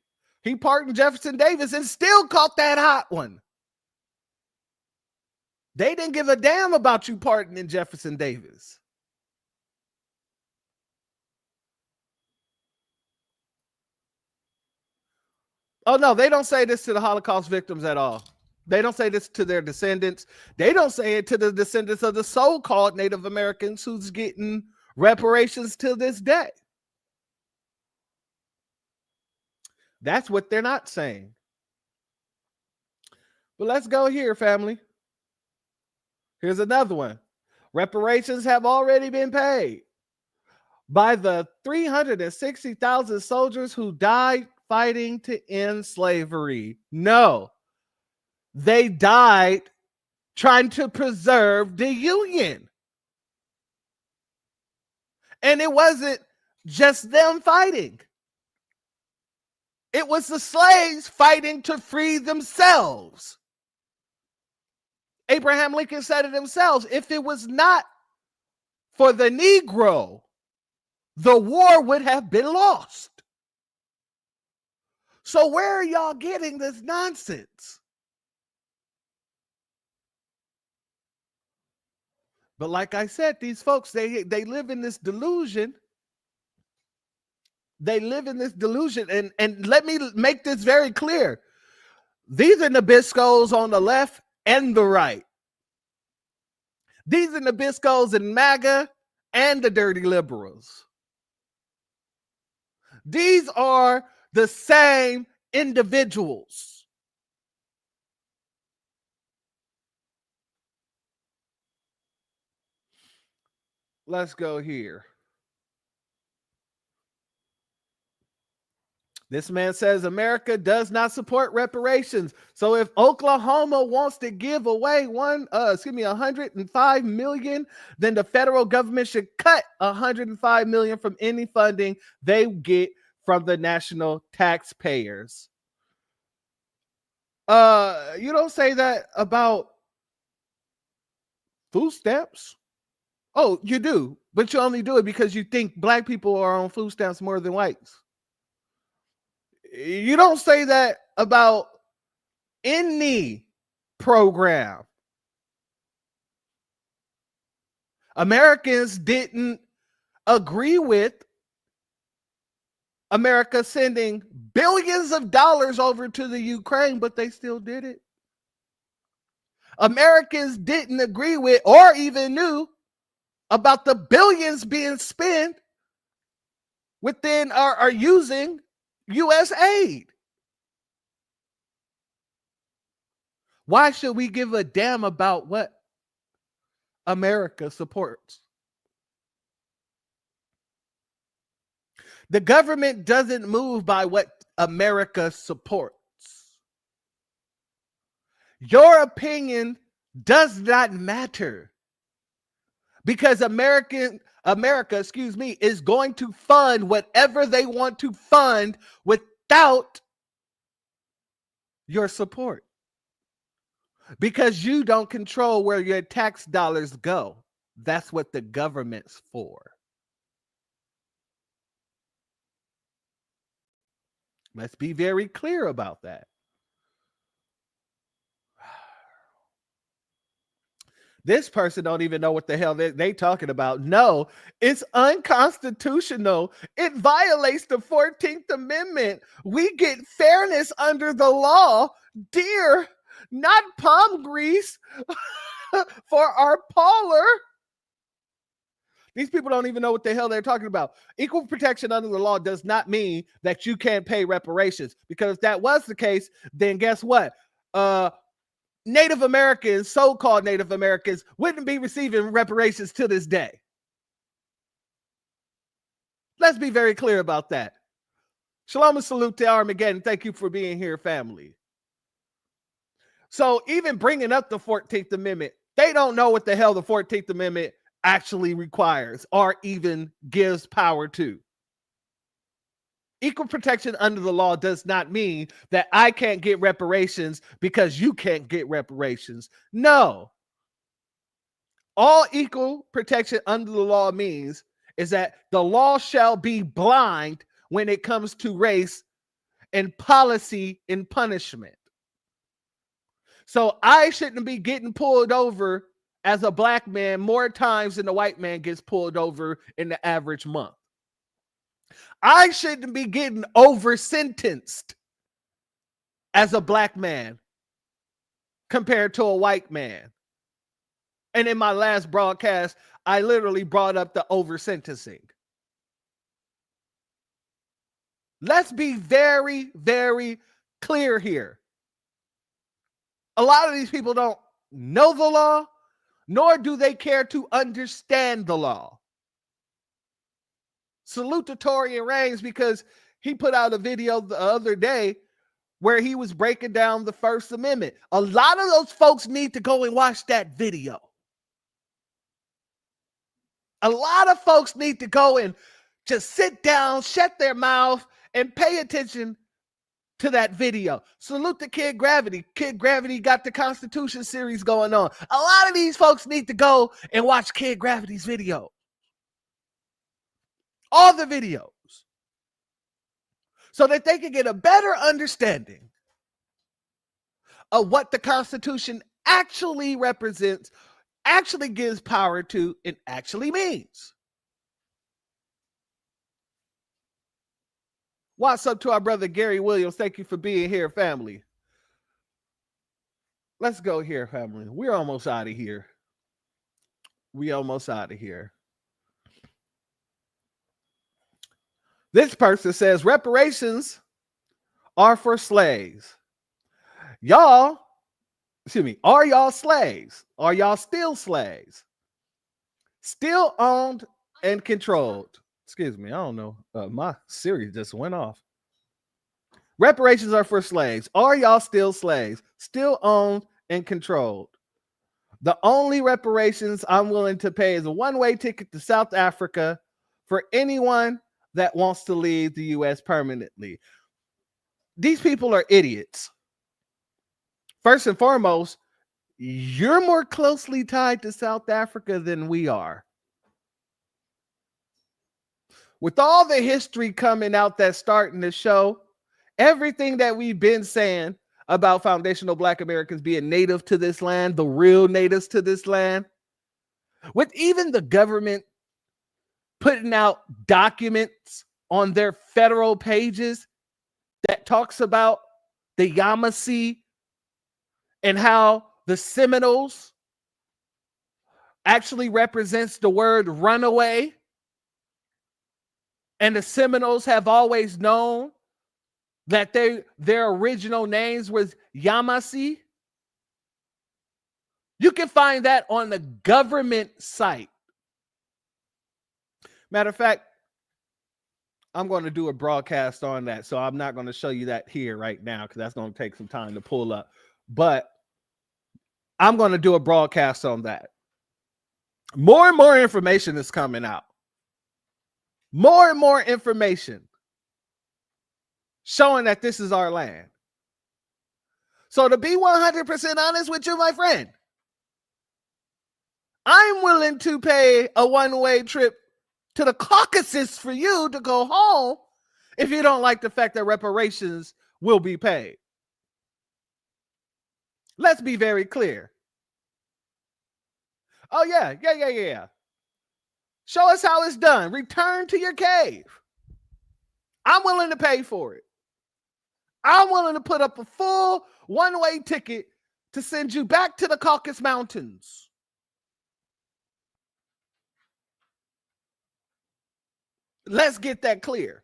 He pardoned Jefferson Davis and still caught that hot one. They didn't give a damn about you pardoning Jefferson Davis. Oh, no, they don't say this to the Holocaust victims at all. They don't say this to their descendants. They don't say it to the descendants of the so-called Native Americans who's getting reparations to this day. That's what they're not saying. But let's go here, family. Here's another one. Reparations have already been paid by the 360,000 soldiers who died fighting to end slavery. No, they died trying to preserve the Union. And it wasn't just them fighting. It was the slaves fighting to free themselves. Abraham Lincoln said it himself. If it was not for the Negro, the war would have been lost. So where are y'all getting this nonsense? But like I said, these folks, they live in this delusion. They live in this delusion. And let me make this very clear. These are Nabiscos on the left and the right. These are Nabiscos in MAGA and the dirty liberals. These are the same individuals. Let's go here. This man says America does not support reparations. So if Oklahoma wants to give away $105 million, then the federal government should cut $105 million from any funding they get from the national taxpayers. You don't say that about food stamps. Oh, you do, but you only do it because you think black people are on food stamps more than whites. You don't say that about any program. Americans didn't agree with America sending billions of dollars over to the Ukraine, but they still did it. Americans didn't agree with or even knew about the billions being spent within or using U.S. aid. Why should we give a damn about what America supports? The government doesn't move by what America supports. Your opinion does not matter because America, is going to fund whatever they want to fund without your support. Because you don't control where your tax dollars go. That's what the government's for. Let's be very clear about that. This person don't even know what the hell they talking about. No, it's unconstitutional. It violates the 14th Amendment. We get fairness under the law, dear, not palm grease for our parlor. These people don't even know what the hell they're talking about. Equal protection under the law does not mean that you can't pay reparations, because if that was the case, then guess what? Native Americans, so-called Native Americans, wouldn't be receiving reparations to this day. Let's be very clear about that. Shalom and salute to Armageddon. Thank you for being here, family. So even bringing up the 14th Amendment, they don't know what the hell the 14th Amendment actually requires or even gives power to. Equal protection under the law does not mean that I can't get reparations because you can't get reparations. No. All equal protection under the law means is that the law shall be blind when it comes to race and policy and punishment. So I shouldn't be getting pulled over as a black man more times than the white man gets pulled over in the average month. I shouldn't be getting over sentenced as a black man compared to a white man. And in my last broadcast, I literally brought up the over sentencing. Let's be very, very clear here. A lot of these people don't know the law, nor do they care to understand the law. Salute to Tory and Reigns, because he put out a video the other day where he was breaking down the First Amendment. A lot of those folks need to go and watch that video. A lot of folks need to go and just sit down, shut their mouth, and pay attention to that video. Salute to Kid Gravity. Kid Gravity got the Constitution series going on. A lot of these folks need to go and watch Kid Gravity's video. All the videos. So that they can get a better understanding of what the Constitution actually represents, actually gives power to, and actually means. What's up to our brother Gary Williams? Thank you for being here, family. Let's go here, family. We're almost out of here. This person says reparations are for slaves. Are y'all slaves? Are y'all still slaves? still owned and controlled. Excuse me, I don't know. My Siri just went off. Reparations are for slaves. Are y'all still slaves? Still owned and controlled. The only reparations I'm willing to pay is a one-way ticket to South Africa for anyone that wants to leave the U.S. permanently. These people are idiots. First and foremost, you're more closely tied to South Africa than we are. With all the history coming out that's starting to show, everything that we've been saying about foundational Black Americans being native to this land, the real natives to this land, with even the government putting out documents on their federal pages that talks about the Yamasee and how the Seminoles actually represents the word runaway. And the Seminoles have always known that their original names was Yamasee. You can find that on the government site. Matter of fact, I'm going to do a broadcast on that, so I'm not going to show you that here right now because that's going to take some time to pull up. But I'm going to do a broadcast on that. More and more information is coming out. More and more information showing that this is our land. So to be 100% honest with you, my friend, I'm willing to pay a one-way trip to the Caucasus for you to go home if you don't like the fact that reparations will be paid. Let's be very clear. Oh, yeah. Show us how it's done. Return to your cave. I'm willing to pay for it. I'm willing to put up a full one-way ticket to send you back to the Caucasus Mountains. Let's get that clear.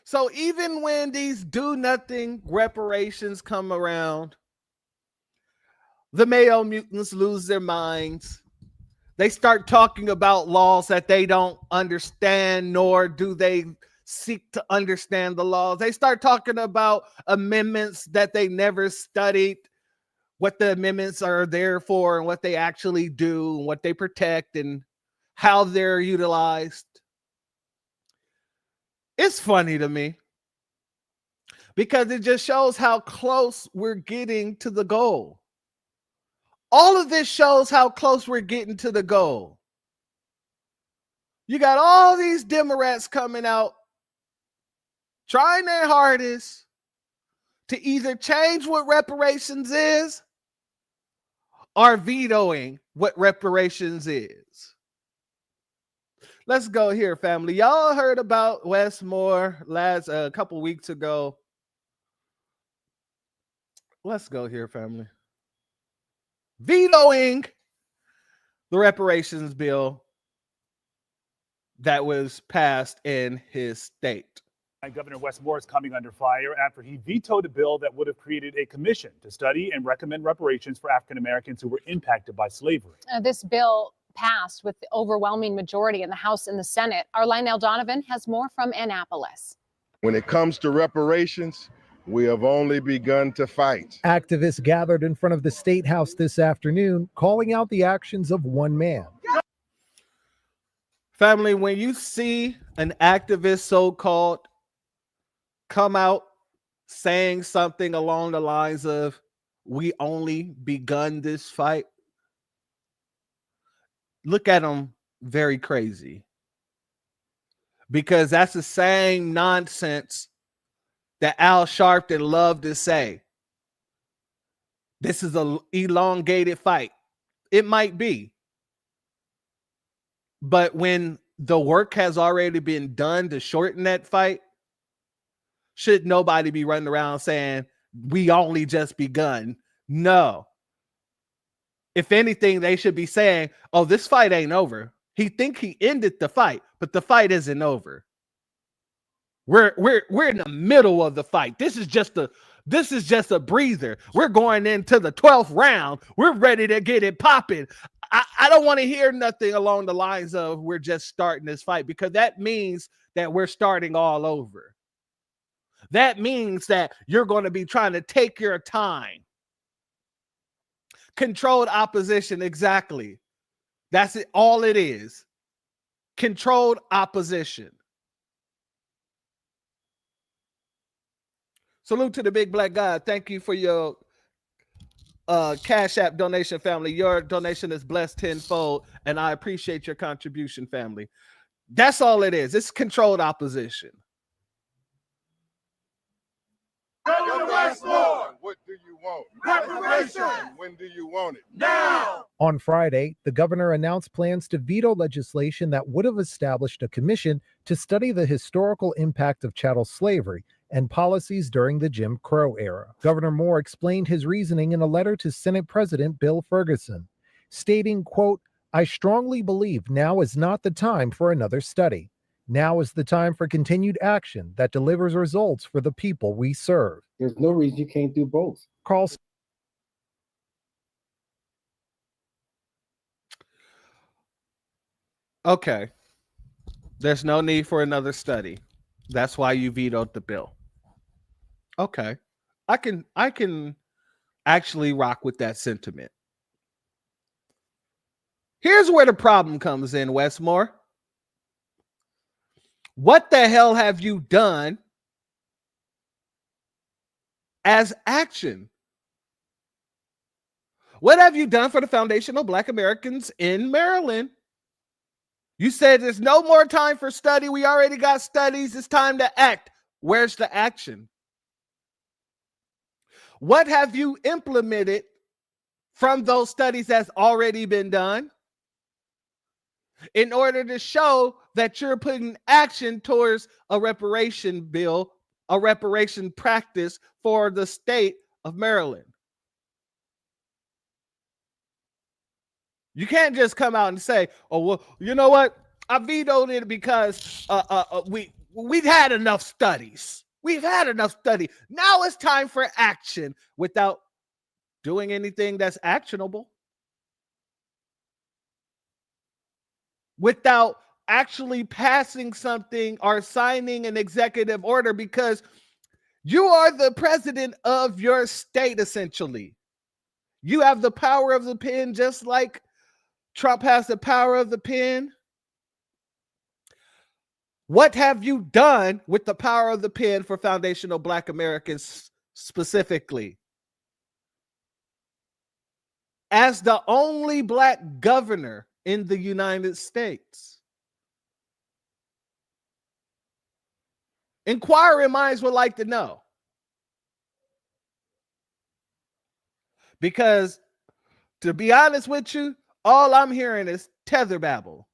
So even when these do-nothing reparations come around, the Mayo mutants lose their minds. They start talking about laws that they don't understand, nor do they seek to understand the laws. They start talking about amendments that they never studied, what the amendments are there for and what they actually do and what they protect and how they're utilized. It's funny to me because it just shows how close we're getting to the goal. All of this shows how close we're getting to the goal. You got all these Democrats coming out trying their hardest to either change what reparations is or vetoing what reparations is. Let's go here, family. Y'all heard about Westmore a couple weeks ago. Let's go here, family. Vetoing the reparations bill that was passed in his state. Governor Westmore is coming under fire after he vetoed a bill that would have created a commission to study and recommend reparations for African Americans who were impacted by slavery. This bill passed with the overwhelming majority in the House and the Senate. Our Lionel Donovan has more from Annapolis. When it comes to reparations, we have only begun to fight. Activists gathered in front of the State House this afternoon, calling out the actions of one man. Family, when you see an activist so-called come out saying something along the lines of, we only begun this fight, look at them very crazy. Because that's the same nonsense that Al Sharpton loved to say. This is an elongated fight. It might be. But when the work has already been done to shorten that fight, should nobody be running around saying, we only just begun? No. If anything, they should be saying, oh, this fight ain't over. He think he ended the fight, but the fight isn't over. We're in the middle of the fight. This is just a breather. We're going into the 12th round. We're ready to get it popping. I don't want to hear nothing along the lines of we're just starting this fight, because that means that we're starting all over. That means that you're going to be trying to take your time. Controlled opposition, exactly. That's it. All it is. Controlled opposition. Salute to the big black guy. Thank you for your Cash App donation, family. Your donation is blessed tenfold, and I appreciate your contribution, family. That's all it is. It's controlled opposition. What do you want? Reparations. And when do you want it? Now. On Friday, the governor announced plans to veto legislation that would have established a commission to study the historical impact of chattel slavery and policies during the Jim Crow era. Governor Moore explained his reasoning in a letter to Senate President Bill Ferguson, stating, quote, "I strongly believe now is not the time for another study. Now is the time for continued action that delivers results for the people we serve." There's no reason you can't do both. Carl. Okay. There's no need for another study. That's why you vetoed the bill. Okay. I can actually rock with that sentiment. Here's where the problem comes in, Westmore. What the hell have you done as action? What have you done for the foundational Black Americans in Maryland? You said there's no more time for study. We already got studies. It's time to act. Where's the action? What have you implemented from those studies that's already been done in order to show that you're putting action towards a reparation bill, a reparation practice for the state of Maryland? You can't just come out and say, "Oh, well, you know what? I vetoed it because we've had enough studies. We've had enough study. Now it's time for action," without doing anything that's actionable, without actually passing something or signing an executive order, because you are the president of your state, essentially. You have the power of the pen, just like Trump has the power of the pen. What have you done with the power of the pen for foundational Black Americans specifically? As the only Black governor in the United States, inquiring minds would like to know. Because, to be honest with you, all I'm hearing is tether babble.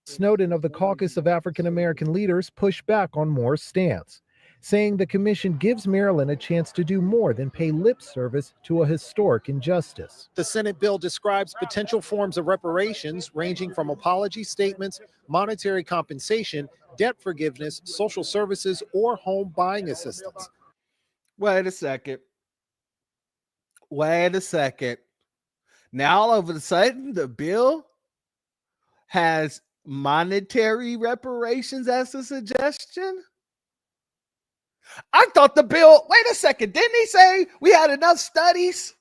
Snowden of the Caucus of African American Leaders pushed back on Moore's stance, saying the commission gives Maryland a chance to do more than pay lip service to a historic injustice. The Senate bill describes potential forms of reparations ranging from apology statements, monetary compensation, debt forgiveness, social services, or home buying assistance. Wait a second. Now, all of a sudden, the bill has monetary reparations as a suggestion? I thought the bill, wait a second, didn't he say we had enough studies?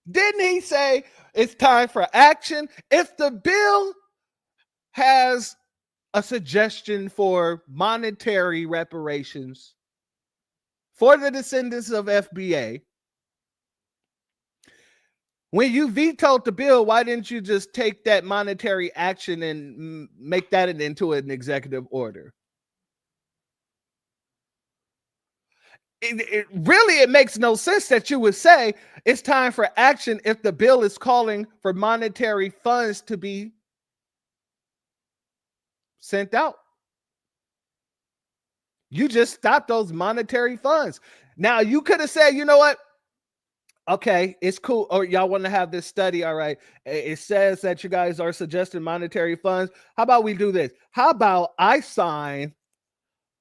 Didn't he say it's time for action? If the bill has a suggestion for monetary reparations for the descendants of FBA, when you vetoed the bill, why didn't you just take that monetary action and make that into an executive order? It makes no sense that you would say it's time for action if the bill is calling for monetary funds to be sent out. You just stopped those monetary funds. Now, you could have said, you know what? Okay, it's cool. Or y'all want to have this study. All right. It says that you guys are suggesting monetary funds. How about we do this? How about I sign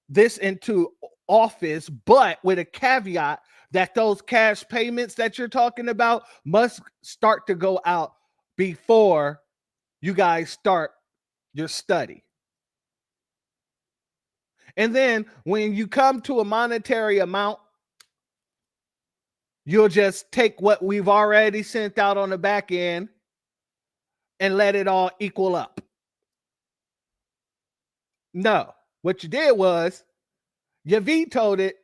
this into office, but with a caveat that those cash payments that you're talking about must start to go out before you guys start your study. And then when you come to a monetary amount, you'll just take what we've already sent out on the back end and let it all equal up. No, what you did was you vetoed it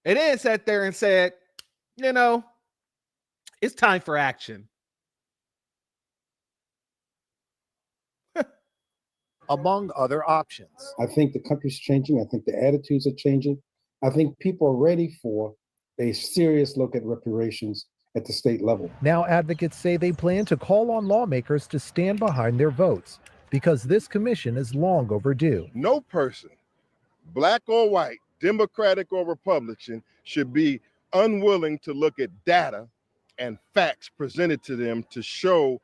and then sat there and said, you know, it's time for action. Among other options. I think the country's changing. I think the attitudes are changing. I think people are ready for a serious look at reparations at the state level. Now advocates say they plan to call on lawmakers to stand behind their votes because this commission is long overdue. No person, black or white, Democratic or Republican, should be unwilling to look at data and facts presented to them to show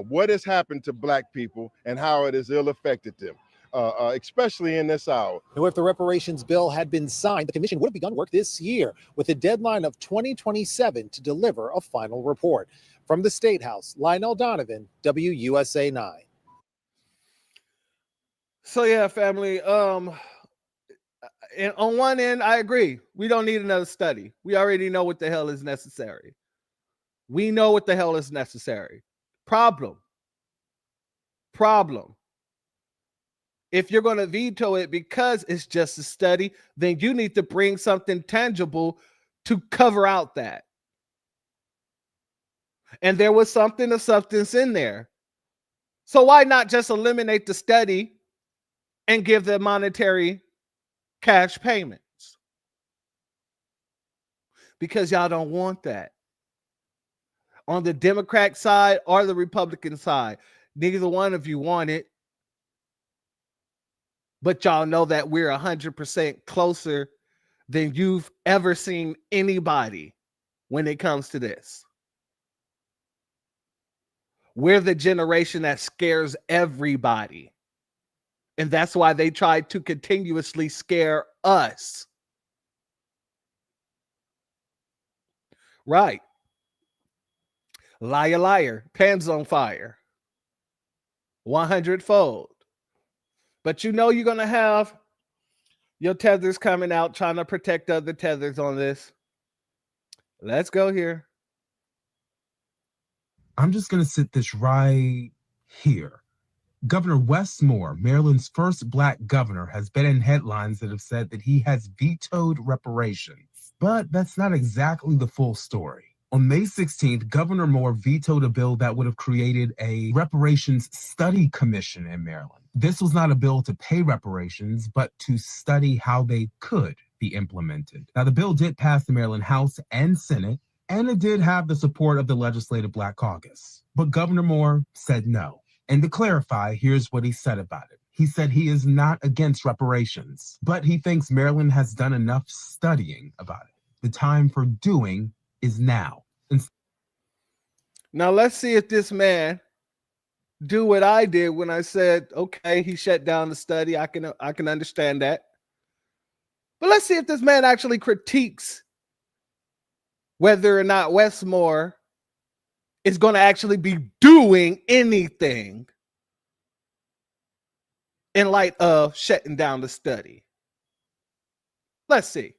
what has happened to black people and how it has ill affected them, especially in this hour. Now, if the reparations bill had been signed, the commission would have begun work this year with a deadline of 2027 to deliver a final report. From the State House, Lionel Donovan, WUSA 9. So yeah, family, and on one end, I agree. We don't need another study. We already know what the hell is necessary. We know what the hell is necessary. Problem. If you're going to veto it because it's just a study, then you need to bring something tangible to cover out that. And there was something of substance in there. So why not just eliminate the study and give the monetary cash payments? Because y'all don't want that. On the Democrat side or the Republican side, neither one of you want it. But y'all know that we're 100% closer than you've ever seen anybody when it comes to this. We're the generation that scares everybody. And that's why they try to continuously scare us. Right. Liar, liar, pants on fire. 100-fold. But you know you're going to have your tethers coming out trying to protect other tethers on this. Let's go here. I'm just going to sit this right here. Governor Wes Moore, Maryland's first Black governor, has been in headlines that have said that he has vetoed reparations. But that's not exactly the full story. On May 16th, Governor Moore vetoed a bill that would have created a reparations study commission in Maryland. This was not a bill to pay reparations, but to study how they could be implemented. Now, the bill did pass the Maryland House and Senate, and it did have the support of the Legislative Black Caucus. But Governor Moore said no. And to clarify, here's what he said about it. He said he is not against reparations, but he thinks Maryland has done enough studying about it. The time for doing is now. Now let's see if this man do what I did when I said, okay, he shut down the study. I can understand that. But let's see if this man actually critiques whether or not Wes Moore is going to actually be doing anything in light of shutting down the study. Let's see.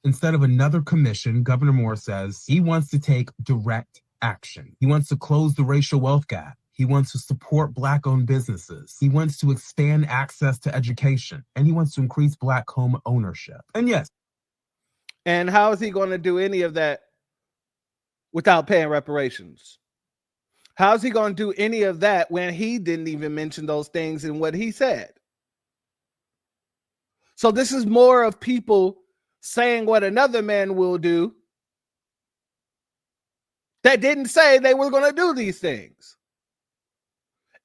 Instead of another commission, Governor Moore says he wants to take direct action. He wants to close the racial wealth gap. He wants to support Black-owned businesses. He wants to expand access to education. And he wants to increase Black home ownership. And yes. And how is he going to do any of that without paying reparations? How's he going to do any of that when he didn't even mention those things in what he said? So this is more of people saying what another man will do that didn't say they were going to do these things.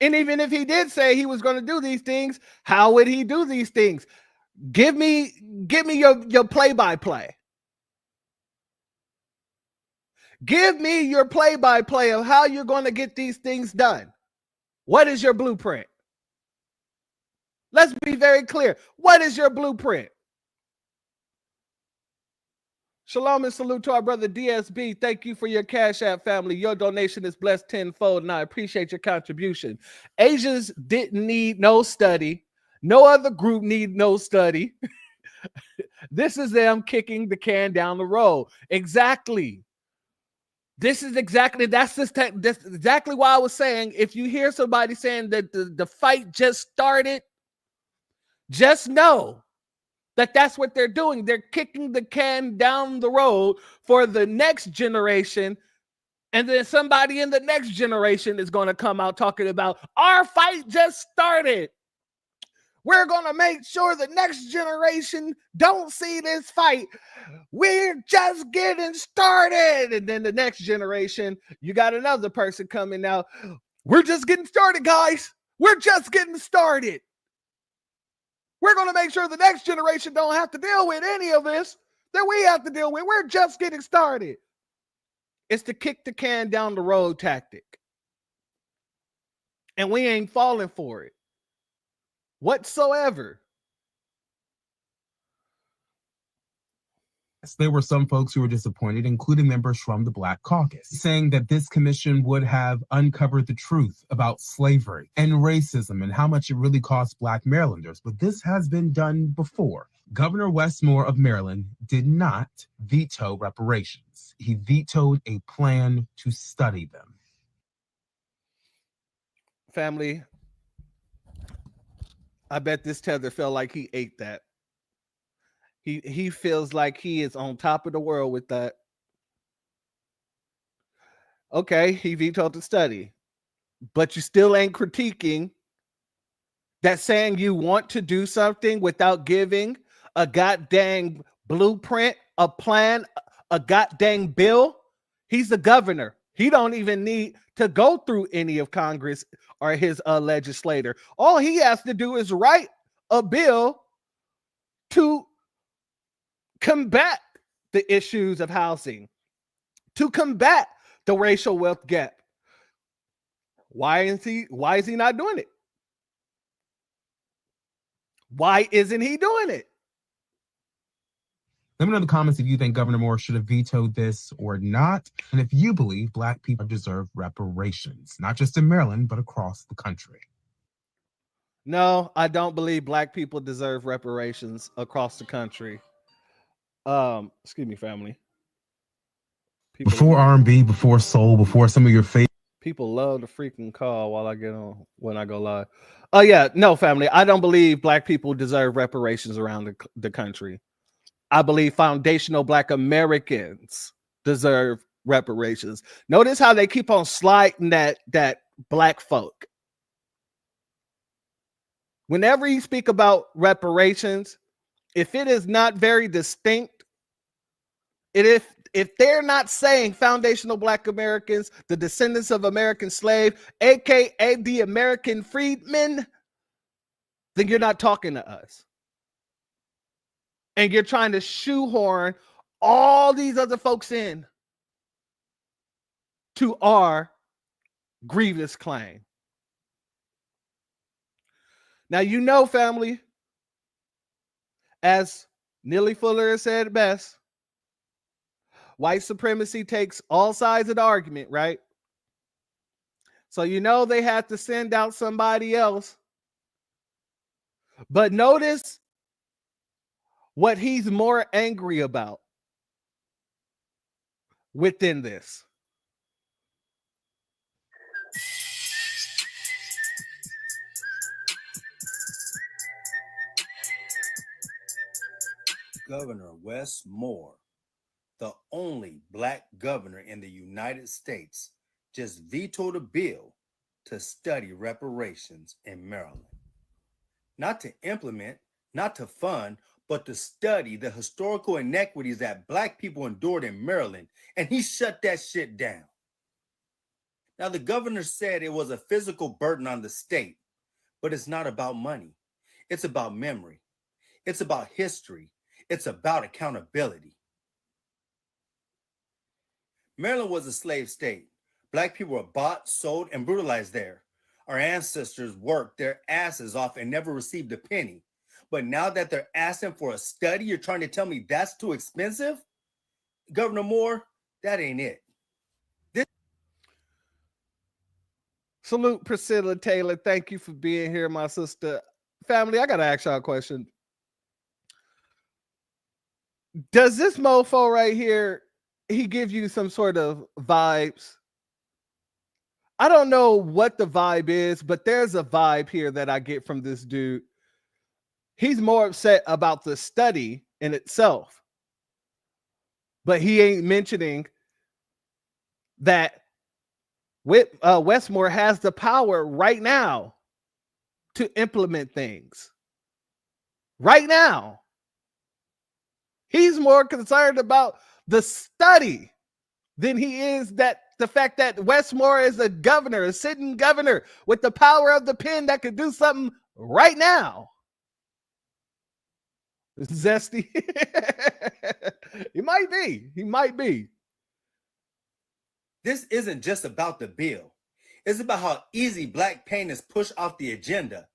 And even if he did say he was going to do these things, how would he do these things? Give me your play-by-play. Give me your play-by-play of how you're going to get these things done. What is your blueprint? Let's be very clear. What is your blueprint? Shalom and salute to our brother DSB. Thank you for your Cash App, family. Your donation is blessed tenfold, and I appreciate your contribution. Asians didn't need no study. No other group need no study. This is them kicking the can down the road. Exactly. That's exactly why I was saying, if you hear somebody saying that the fight just started, just know that that's what they're doing. They're kicking the can down the road for the next generation. And then somebody in the next generation is going to come out talking about our fight just started. We're going to make sure the next generation don't see this fight. We're just getting started. And then the next generation, you got another person coming out. We're just getting started, guys. We're just getting started. We're going to make sure the next generation don't have to deal with any of this that we have to deal with. We're just getting started. It's the kick the can down the road tactic. And we ain't falling for it whatsoever. There were some folks who were disappointed, including members from the Black Caucus, saying that this commission would have uncovered the truth about slavery and racism and how much it really cost Black Marylanders. But this has been done before. Governor Westmore of Maryland did not veto reparations. He vetoed a plan to study them. Family, I bet this tether felt like he ate that. He feels like he is on top of the world with that. Okay, he vetoed the study, but you still ain't critiquing that, saying you want to do something without giving a goddamn blueprint, a plan, a goddamn bill. He's the governor. He don't even need to go through any of Congress or his legislator. All he has to do is write a bill to combat the issues of housing, to combat the racial wealth gap. Why is he not doing it? Why isn't he doing it? Let me know in the comments if you think Governor Moore should have vetoed this or not, and if you believe Black people deserve reparations, not just in Maryland, but across the country. No, I don't believe Black people deserve reparations across the country. Excuse me, family. Before R&B, before soul, before some of your favorite. People love the freaking call while I get on when I go live. Oh yeah, no, family. I don't believe Black people deserve reparations around the country. I believe foundational Black Americans deserve reparations. Notice how they keep on sliding that Black folk. Whenever you speak about reparations, if it is not very distinct, if they're not saying foundational Black Americans, the descendants of American slave, aka the American freedmen, then you're not talking to us. And you're trying to shoehorn all these other folks in to our grievous claim. Now, you know, family, as Neely Fuller has said best, white supremacy takes all sides of the argument, right? So you know they had to send out somebody else. But notice what he's more angry about within this. Governor Wes Moore, the only Black governor in the United States, just vetoed a bill to study reparations in Maryland. Not to implement, not to fund, but to study the historical inequities that Black people endured in Maryland, and he shut that shit down. Now, the governor said it was a physical burden on the state, but it's not about money. It's about memory. It's about history. It's about accountability. Maryland was a slave state. Black people were bought, sold, and brutalized there. Our ancestors worked their asses off and never received a penny. But now that they're asking for a study, you're trying to tell me that's too expensive? Governor Moore, that ain't it. Salute Priscilla Taylor. Thank you for being here, my sister. Family, I got to ask y'all a question. Does this mofo right here, he give you some sort of vibes? I don't know what the vibe is, but there's a vibe here that I get from this dude. He's more upset about the study in itself, but he ain't mentioning that Westmore has the power right now to implement things. Right now. He's more concerned about the study than he is that the fact that Westmore is a governor, a sitting governor with the power of the pen that could do something right now. Zesty. He might be. He might be. This isn't just about the bill. It's about how easy black pain is pushed off the agenda.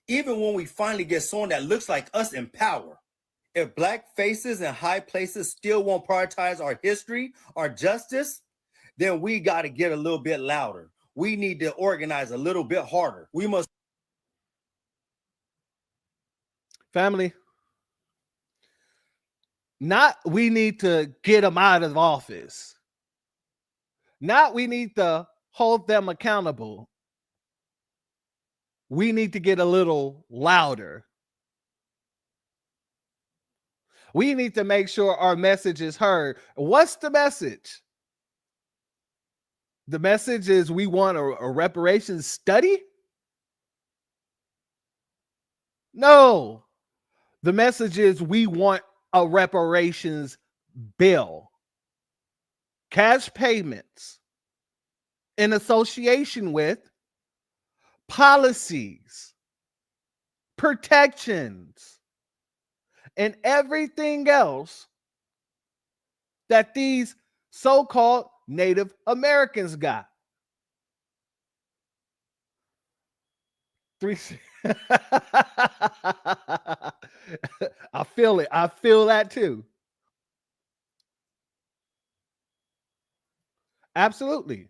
Even when we finally get someone that looks like us in power. If black faces in high places still won't prioritize our history, our justice, then we got to get a little bit louder. We need to organize a little bit harder. We must. Family. Not we need to get them out of office. Not we need to hold them accountable. We need to get a little louder. We need to make sure our message is heard. What's the message? The message is we want a reparations study? No. The message is we want a reparations bill. Cash payments in association with policies, protections, and everything else that these so-called Native Americans got. I feel it. I feel that too. Absolutely.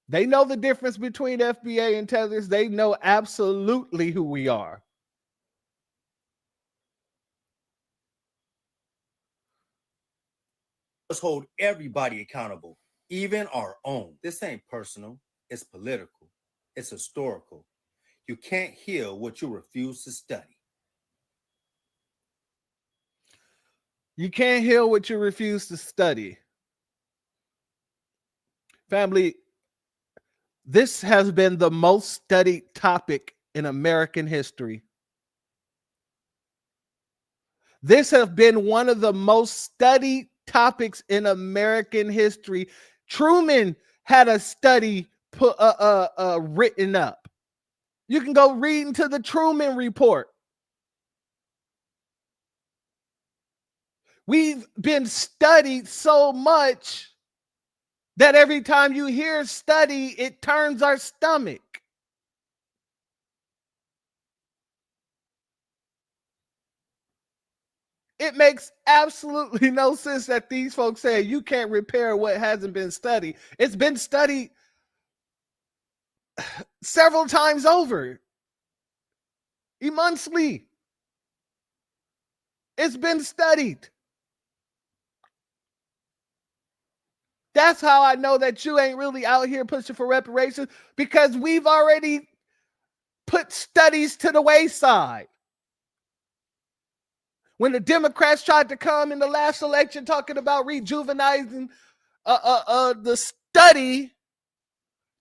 They know the difference between FBA and tethers. They know absolutely who we are. Let's hold everybody accountable, even our own. This ain't personal. It's political. It's historical. You can't heal what you refuse to study. You can't heal what you refuse to study. Family, this has been the most studied topic in American history. This has been one of the most studied topics in American history. Truman had a study written up. You can go read into the Truman Report. We've been studied so much that every time you hear study, it turns our stomach. It makes absolutely no sense that these folks say you can't repair what hasn't been studied. It's been studied several times over. Immensely. It's been studied. That's how I know that you ain't really out here pushing for reparations, because we've already put studies to the wayside. When the Democrats tried to come in the last election talking about rejuvenizing the study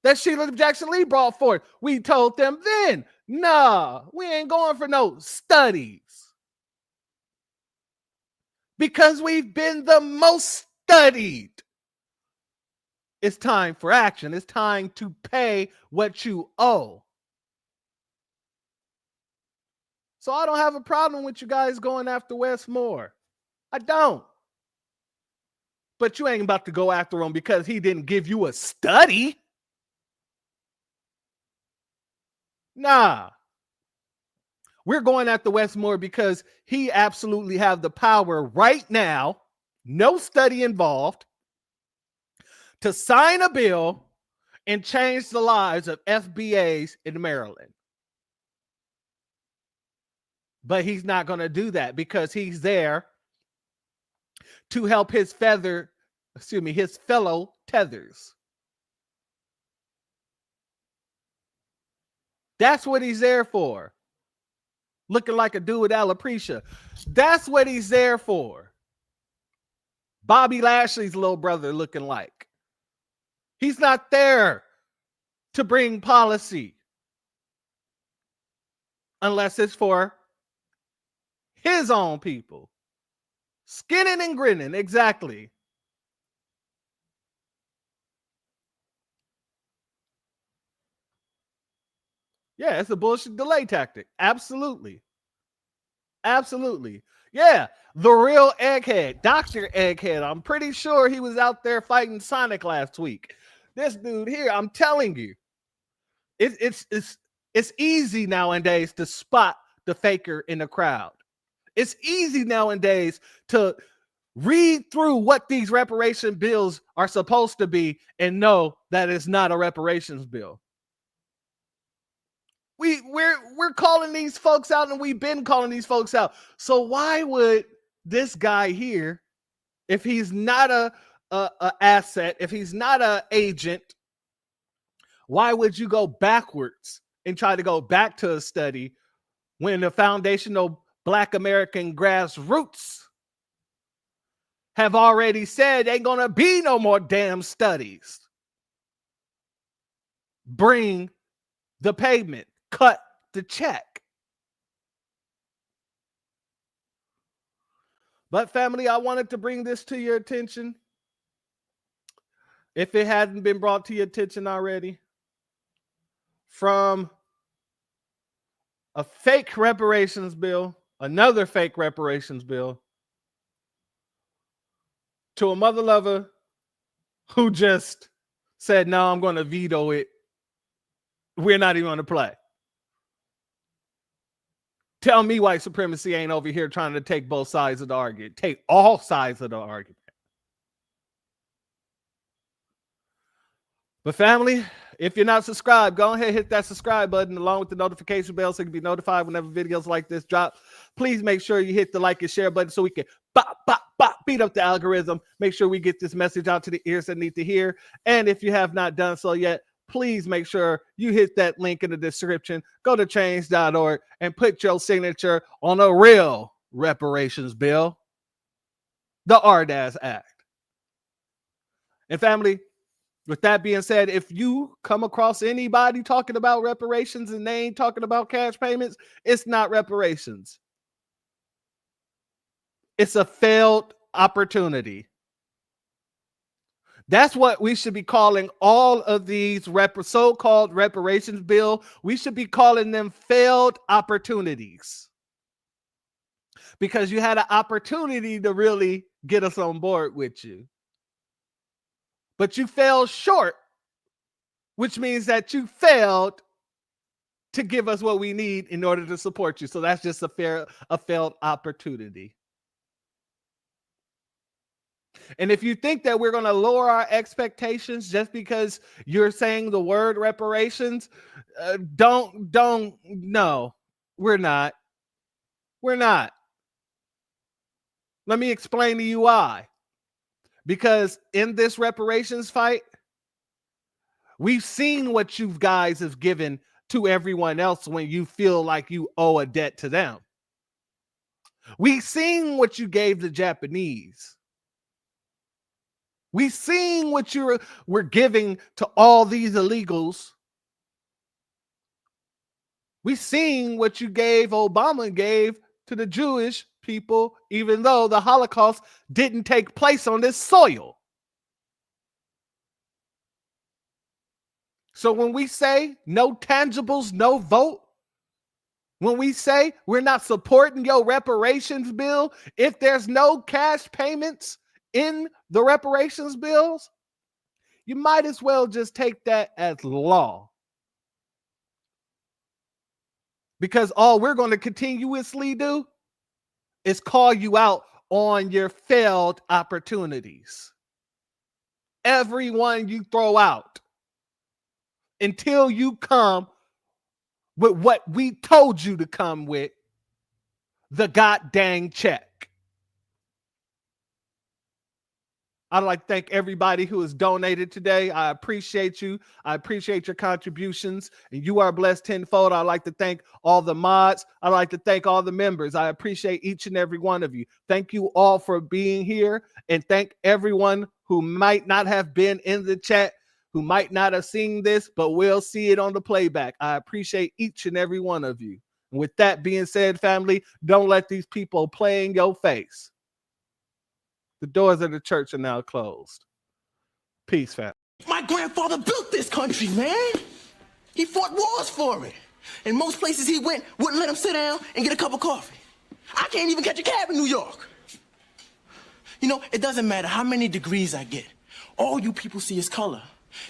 that Sheila Jackson Lee brought forth, we told them then, nah, we ain't going for no studies. Because we've been the most studied. It's time for action. It's time to pay what you owe. So I don't have a problem with you guys going after Westmore. I don't. But you ain't about to go after him because he didn't give you a study. Nah. We're going after Westmore because he absolutely have the power right now, no study involved, to sign a bill and change the lives of FBAs in Maryland. But he's not going to do that because he's there to help his fellow tethers. That's what he's there for. Looking like a dude with alopecia. That's what he's there for. Bobby Lashley's little brother looking like. He's not there to bring policy unless it's for his own people. Skinning and grinning, exactly. Yeah, it's a bullshit delay tactic. Absolutely. Absolutely. Yeah, the real egghead, Dr. Egghead. I'm pretty sure he was out there fighting Sonic last week. This dude here, I'm telling you, it's easy nowadays to spot the faker in the crowd. It's easy nowadays to read through what these reparation bills are supposed to be and know that it's not a reparations bill. We're calling these folks out, and we've been calling these folks out. So why would this guy here, if he's not a asset, if he's not an agent, why would you go backwards and try to go back to a study when the foundational Black American grassroots have already said ain't gonna be no more damn studies? Bring the payment. Cut the check. But family, I wanted to bring this to your attention. If it hadn't been brought to your attention already, from a fake reparations bill, another fake reparations bill, to a mother lover who just said, no, I'm going to veto it. We're not even going to play. Tell me white supremacy ain't over here trying to take both sides of the argument. Take all sides of the argument. But family, if you're not subscribed, go ahead and hit that subscribe button along with the notification bell so you can be notified whenever videos like this drop. Please make sure you hit the like and share button so we can beat up the algorithm. Make sure we get this message out to the ears that need to hear. And if you have not done so yet, please make sure you hit that link in the description. Go to change.org and put your signature on a real reparations bill, the RDAS Act. And family, with that being said, if you come across anybody talking about reparations and they ain't talking about cash payments, it's not reparations. It's a failed opportunity. That's what we should be calling all of these so-called reparations bill. We should be calling them failed opportunities. Because you had an opportunity to really get us on board with you. But you fell short, which means that you failed to give us what we need in order to support you. So that's just a failed opportunity. And if you think that we're going to lower our expectations just because you're saying the word reparations, no, we're not. We're not. Let me explain to you why. Because in this reparations fight, we've seen what you guys have given to everyone else when you feel like you owe a debt to them. We've seen what you gave the Japanese. We've seen what you were giving to all these illegals. We've seen what you gave, Obama gave to the Jewish people, even though the Holocaust didn't take place on this soil. So when we say no tangibles, no vote, when we say we're not supporting your reparations bill, if there's no cash payments in the reparations bills, you might as well just take that as law. Because all we're going to continuously do is call you out on your failed opportunities. Everyone you throw out until you come with what we told you to come with, the goddamn check. I'd like to thank everybody who has donated today. I appreciate you. I appreciate your contributions. And you are blessed tenfold. I'd like to thank all the mods. I'd like to thank all the members. I appreciate each and every one of you. Thank you all for being here. And thank everyone who might not have been in the chat, who might not have seen this, but will see it on the playback. I appreciate each and every one of you. And with that being said, family, don't let these people play in your face. The doors of the church are now closed. Peace, fam. My grandfather built this country, man. He fought wars for it. And most places he went wouldn't let him sit down and get a cup of coffee. I can't even catch a cab in New York. You know, it doesn't matter how many degrees I get. All you people see is color.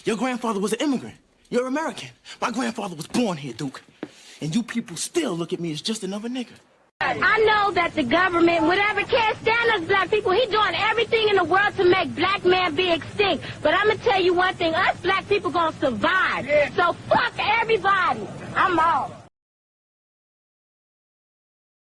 Your grandfather was an immigrant. You're American. My grandfather was born here, Duke. And you people still look at me as just another nigga. I know that the government, whatever, can't stand us black people. He's doing everything in the world to make black man be extinct. But I'm going to tell you one thing. Us black people going to survive. So fuck everybody. I'm out.